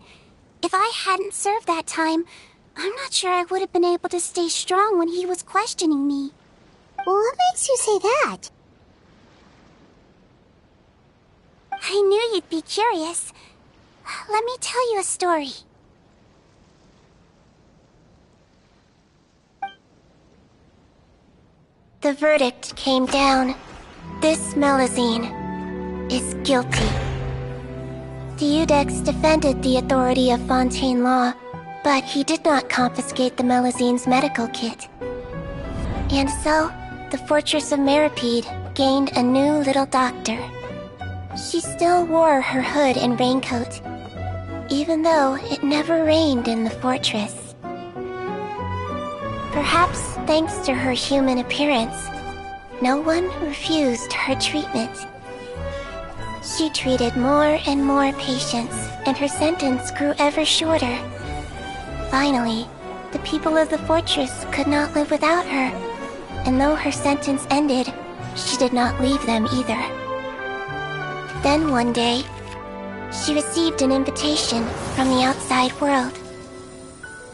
If I hadn't served that time, I'm not sure I would have been able to stay strong when he was questioning me. What makes you say that? I knew you'd be curious. Let me tell you a story. The verdict came down. This Melazine is guilty. Deudex defended the authority of Fontaine Law, but he did not confiscate the Melazine's medical kit. And so, the Fortress of Meripede gained a new little doctor. She still wore her hood and raincoat, even though it never rained in the fortress. Perhaps thanks to her human appearance, no one refused her treatment. She treated more and more patients, and her sentence grew ever shorter. Finally, the people of the fortress could not live without her, and though her sentence ended, she did not leave them either. Then one day, she received an invitation from the outside world.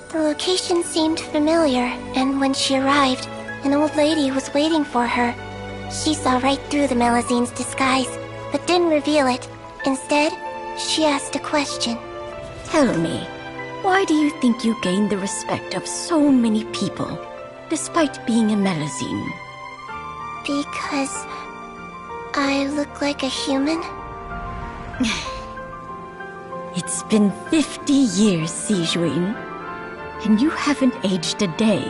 The location seemed familiar, and when she arrived, an old lady was waiting for her. She saw right through the Melazine's disguise, but didn't reveal it. Instead, she asked a question. Tell me, why do you think you gained the respect of so many people, despite being a Melazine? Because I look like a human? It's been 50 years, Sijuin, and you haven't aged a day.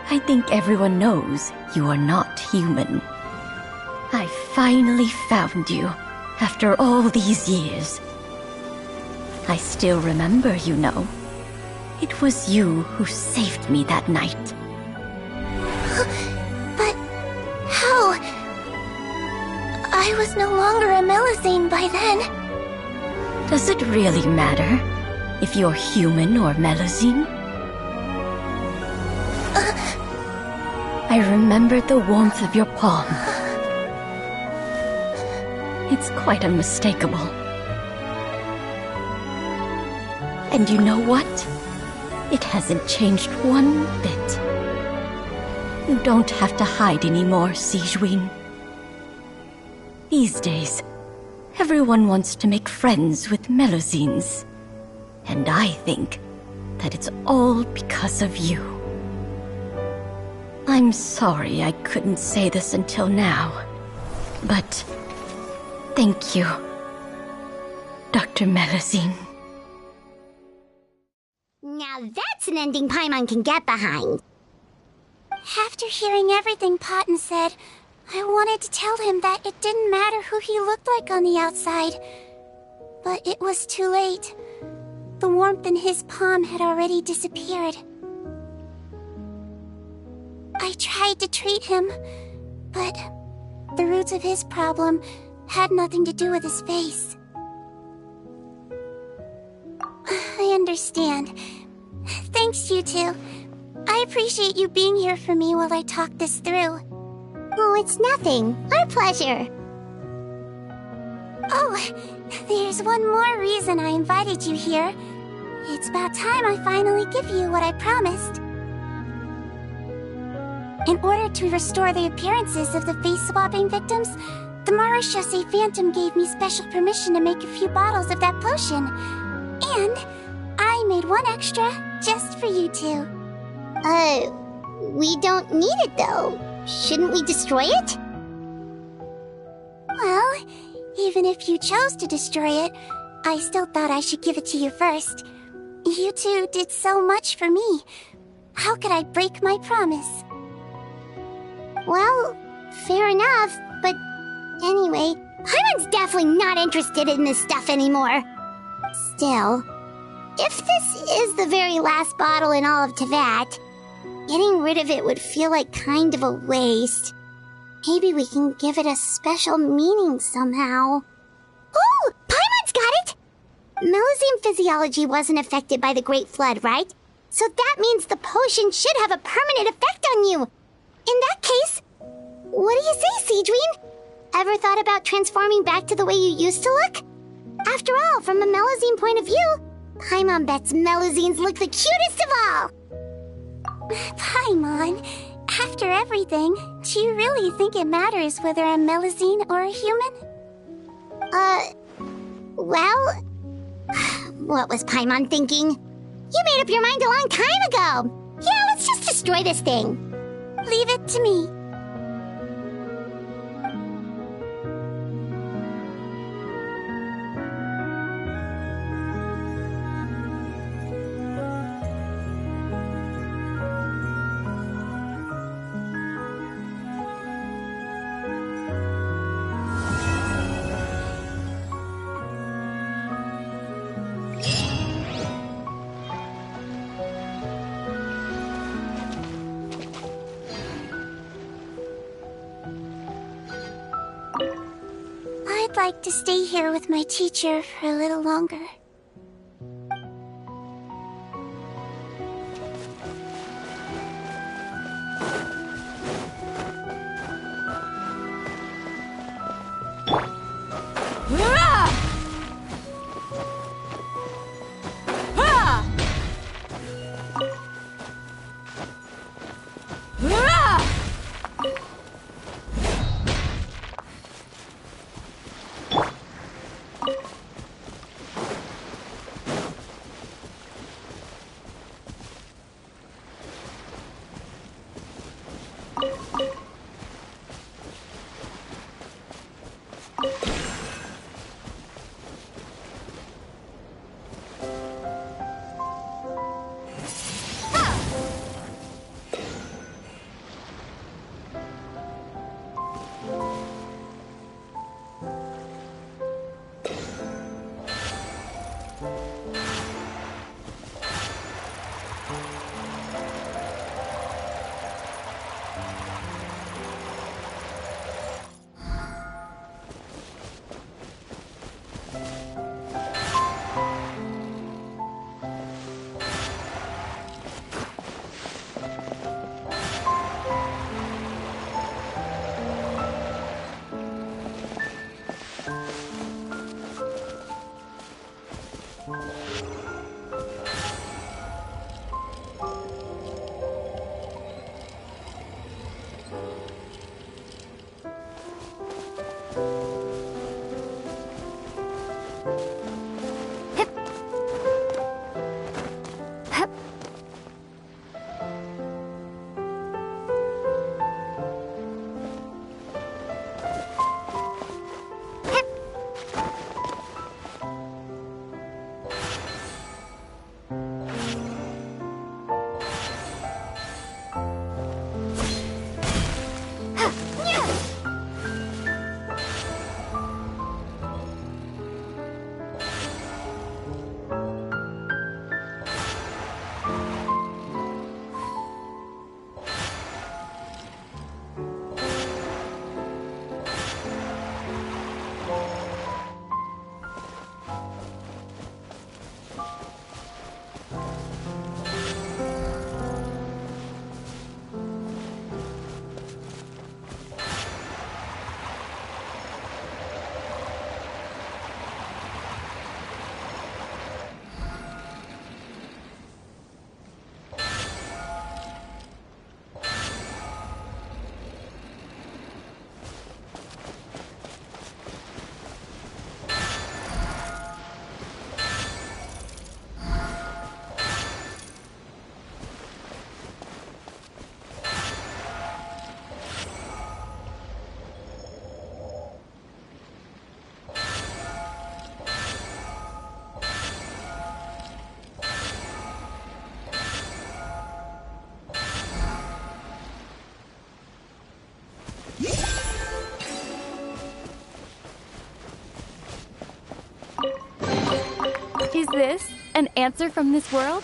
I think everyone knows you are not human. I finally found you, after all these years. I still remember, you know. It was you who saved me that night. But how? I was no longer a Melazine by then. Does it really matter if you're human or Melazine? I remember the warmth of your palm. It's quite unmistakable. And you know what? It hasn't changed one bit. You don't have to hide anymore, Sijuin. These days, everyone wants to make friends with Melazines. And I think that it's all because of you. I'm sorry I couldn't say this until now, but thank you, Dr. Melazine. Now that's an ending Paimon can get behind. After hearing everything Potton said, I wanted to tell him that it didn't matter who he looked like on the outside. But it was too late. The warmth in his palm had already disappeared. I tried to treat him, but the roots of his problem had nothing to do with his face. I understand. Thanks, you two. I appreciate you being here for me while I talk this through. Oh, it's nothing. Our pleasure. Oh, there's one more reason I invited you here. It's about time I finally give you what I promised. In order to restore the appearances of the face-swapping victims, the Marashase Phantom gave me special permission to make a few bottles of that potion. And I made one extra just for you two. We don't need it though. Shouldn't we destroy it? Well, even if you chose to destroy it, I still thought I should give it to you first. You two did so much for me. How could I break my promise? Well, fair enough, but anyway, Paimon's definitely not interested in this stuff anymore. Still, if this is the very last bottle in all of Teyvat, getting rid of it would feel like kind of a waste. Maybe we can give it a special meaning somehow. Oh, Paimon's got it! Melusine physiology wasn't affected by the Great Flood, right? So that means the potion should have a permanent effect on you. In that case, what do you say, Seedreen? Ever thought about transforming back to the way you used to look? After all, from a Melusine point of view, Paimon bets Melusines look the cutest of all. Paimon, after everything, do you really think it matters whether I'm Melusine or a human? Well, what was Paimon thinking? You made up your mind a long time ago. Yeah, let's just destroy this thing. Leave it to me. I'd like to stay here with my teacher for a little longer. An answer from this world?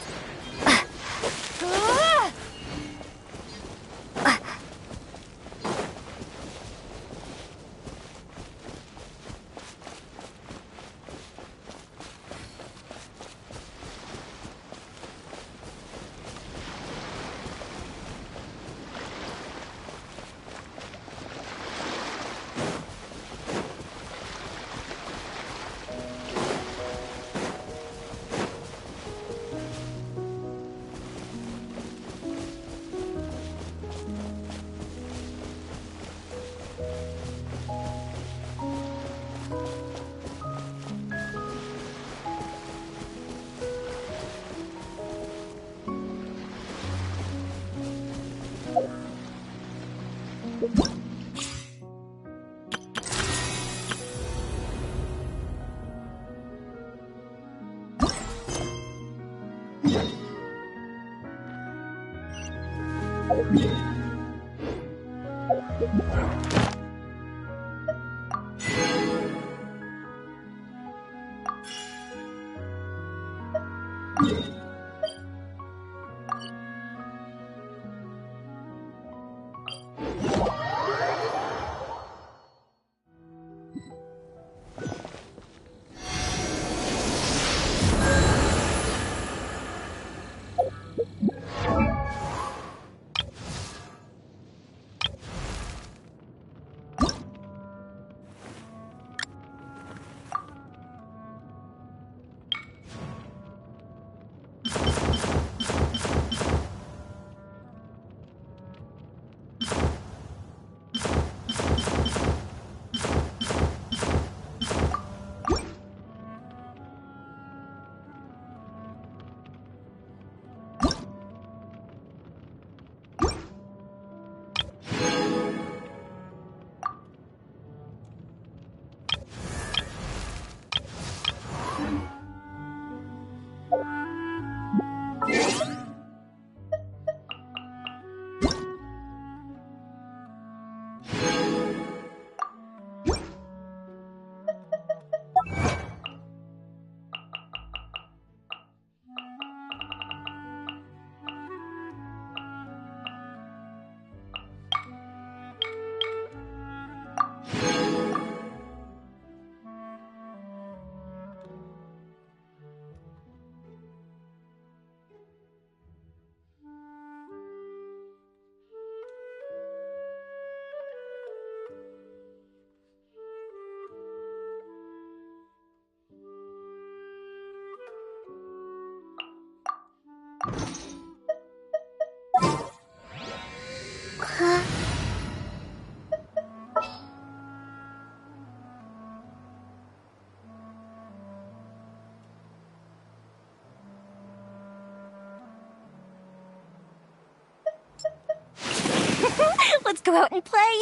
Let's go out and play!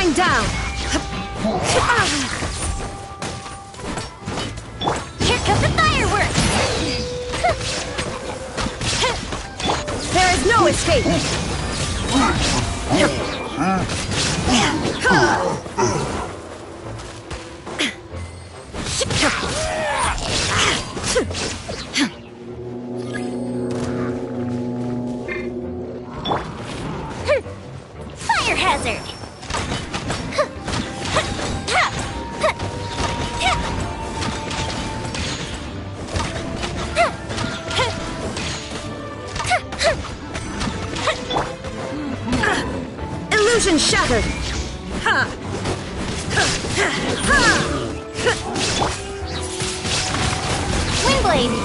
Grind down! Here comes the fireworks! There is no escape! Fire hazard! Illusion shattered! Windblade!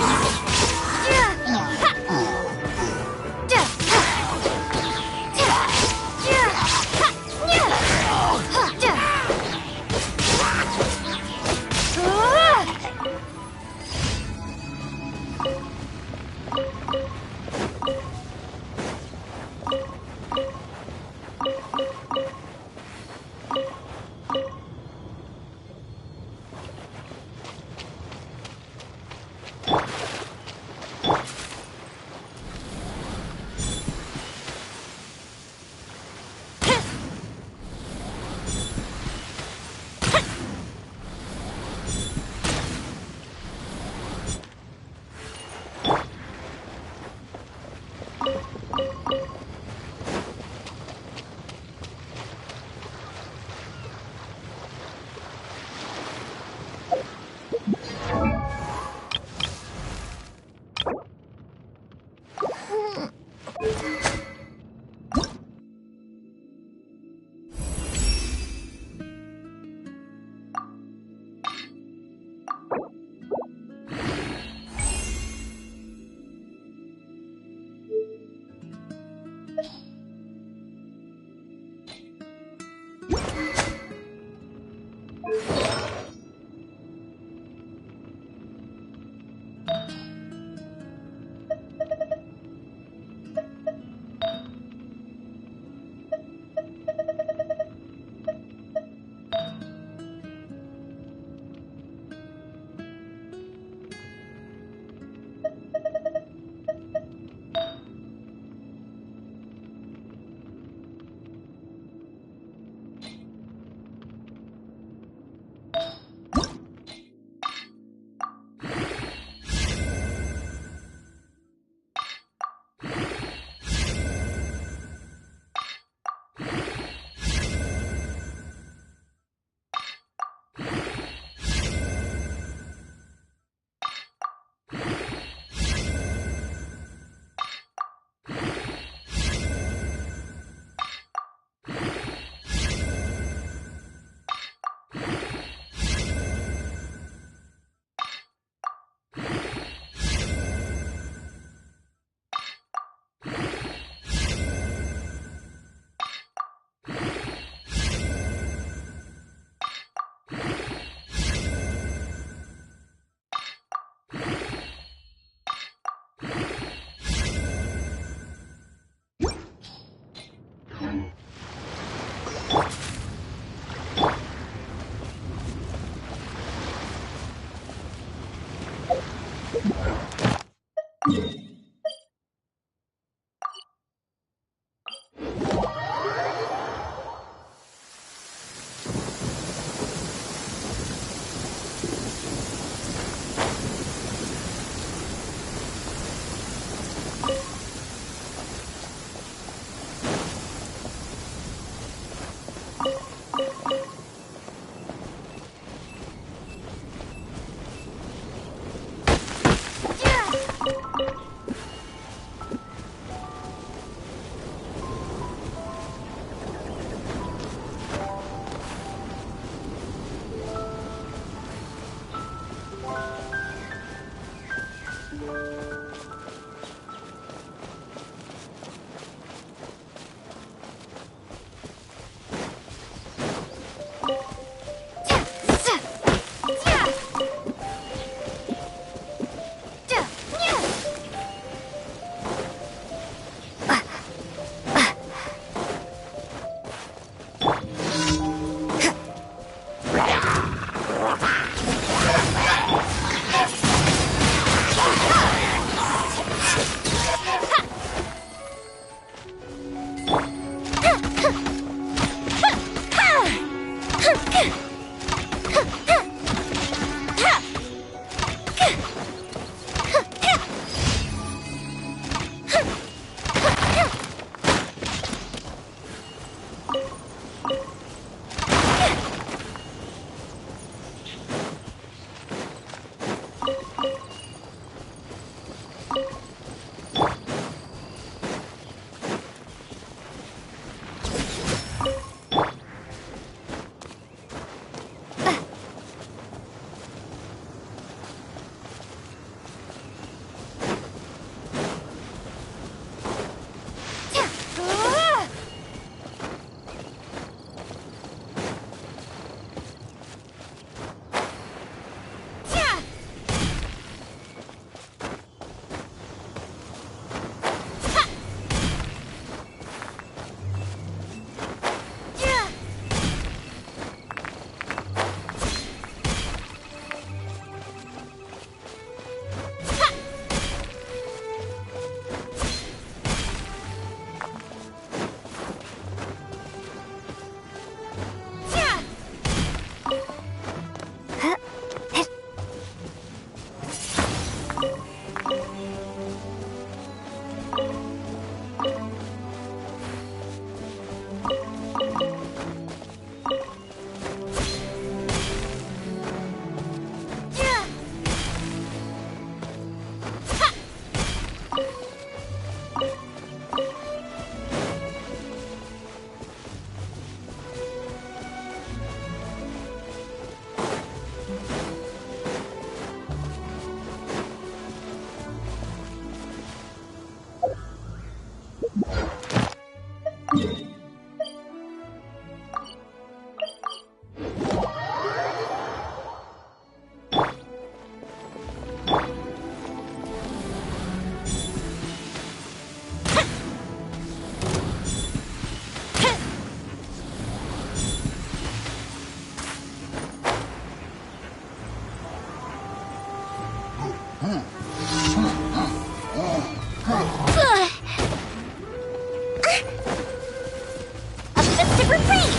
A festive reprise!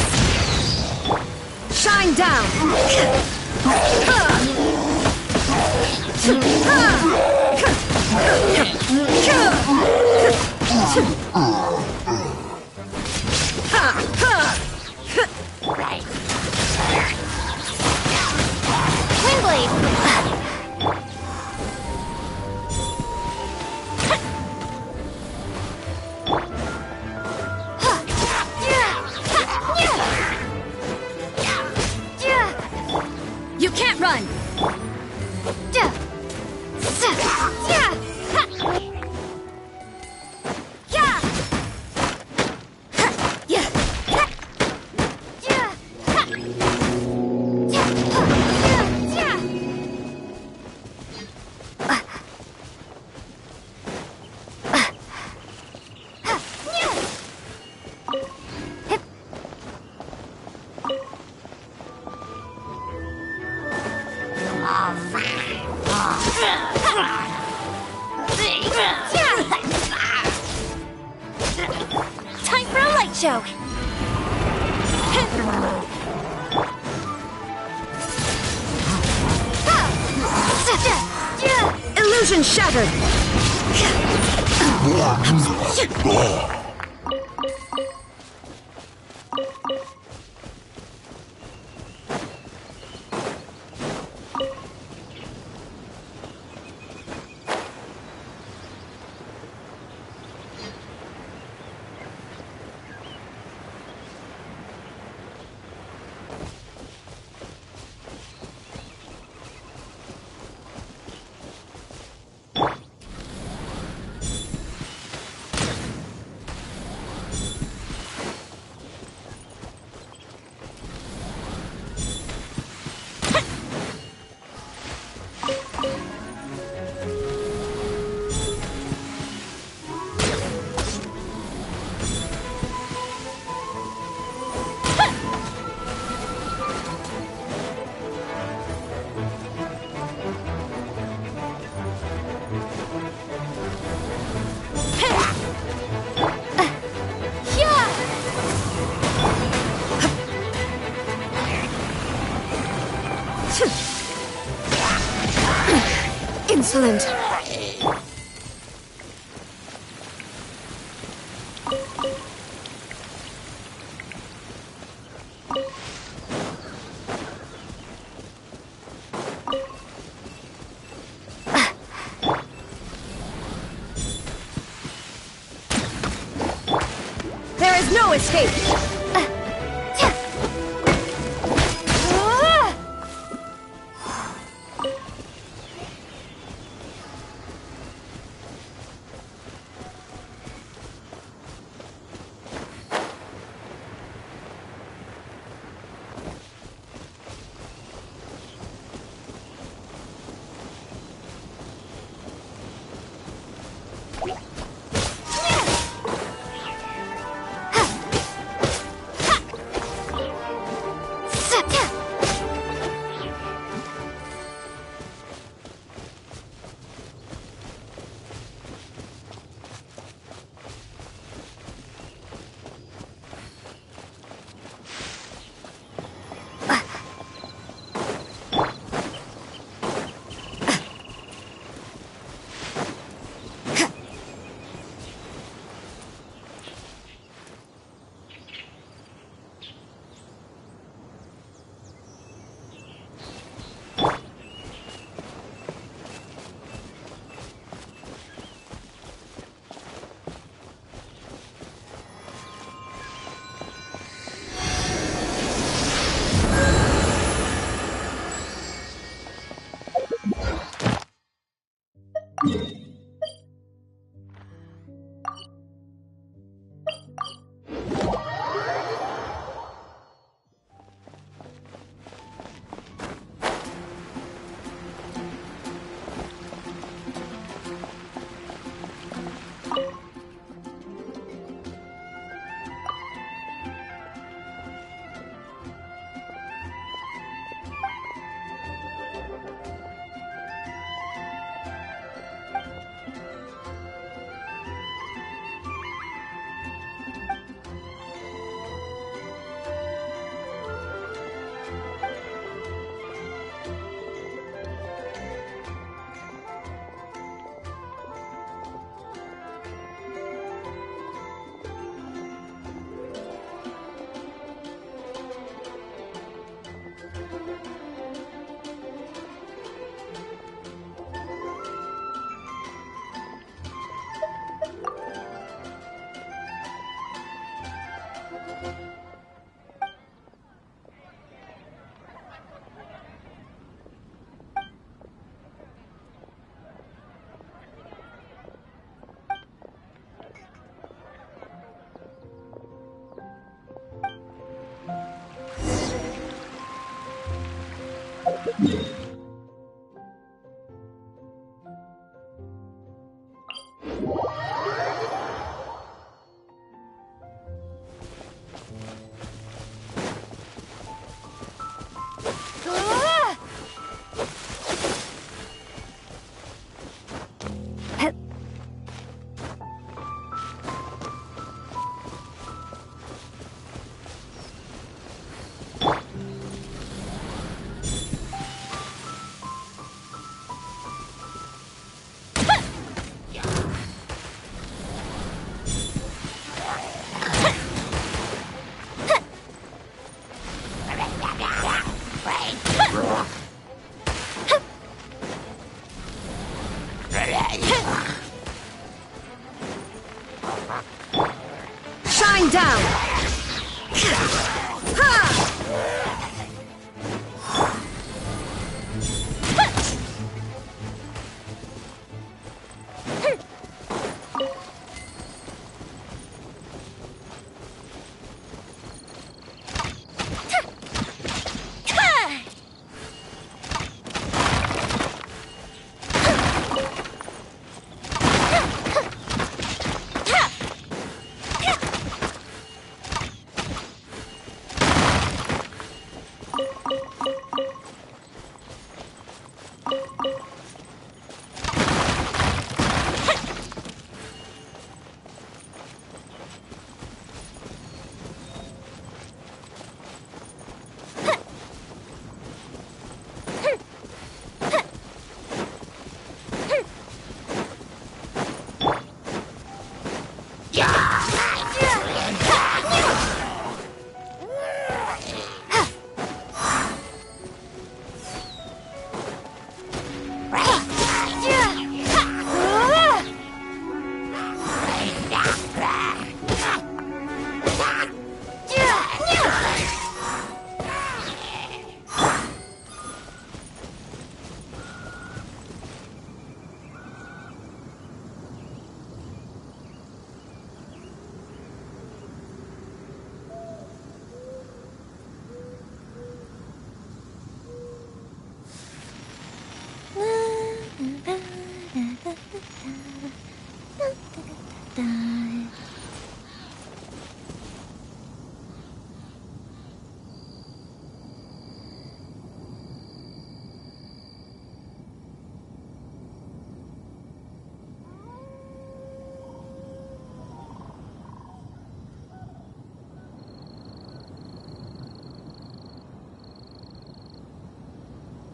Shine down! You can't run! Time for a light show! Illusion shattered! Excellent. There is no escape!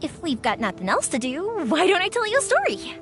If we've got nothing else to do, why don't I tell you a story?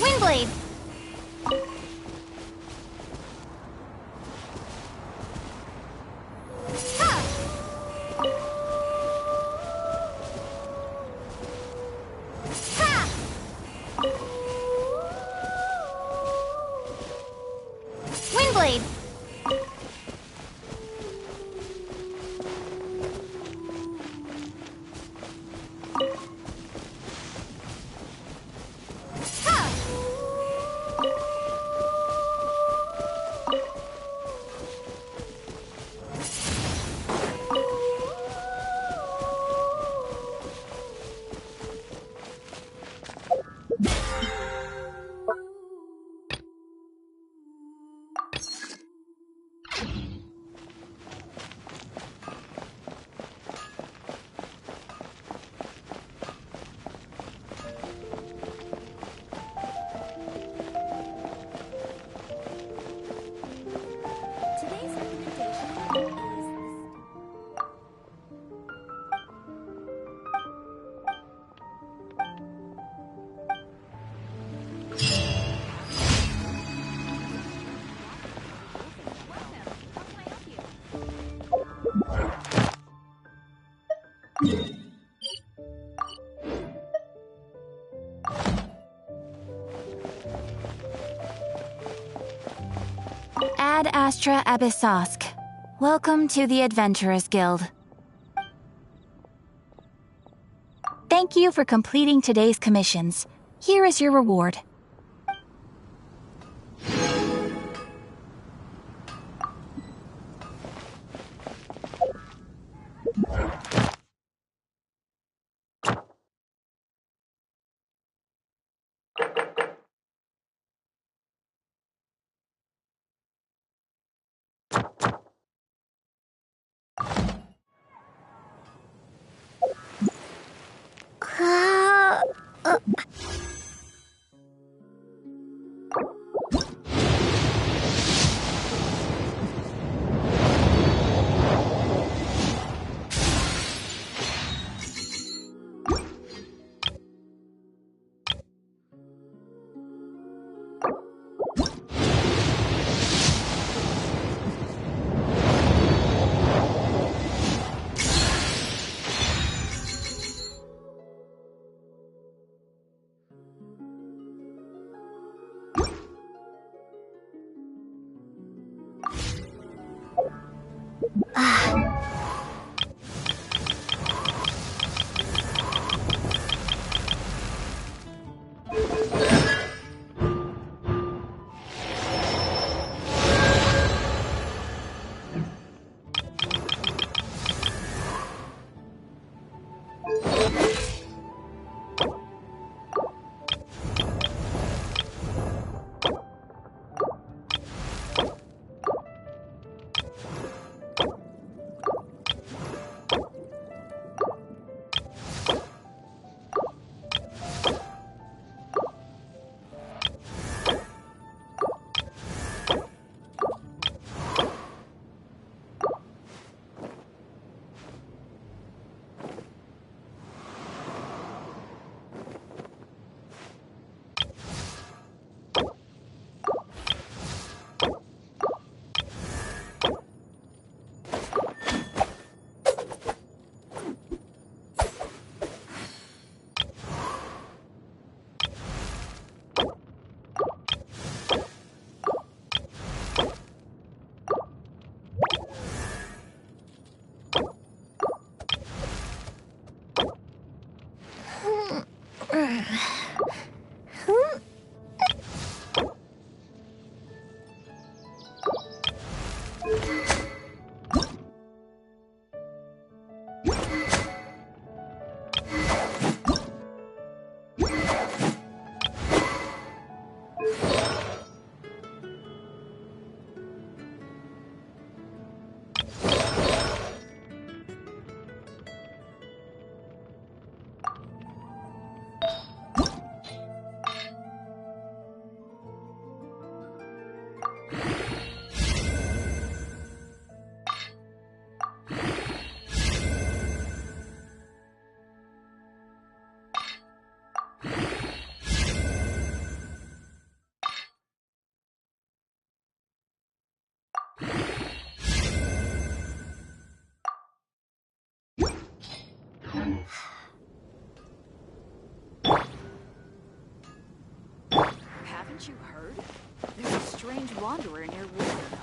Windblade! Switchblade! Ad Astra Abyssosk. Welcome to the Adventurers Guild. Thank you for completing today's commissions. Here is your reward. Haven't Haven't you heard? There's a strange wanderer near water.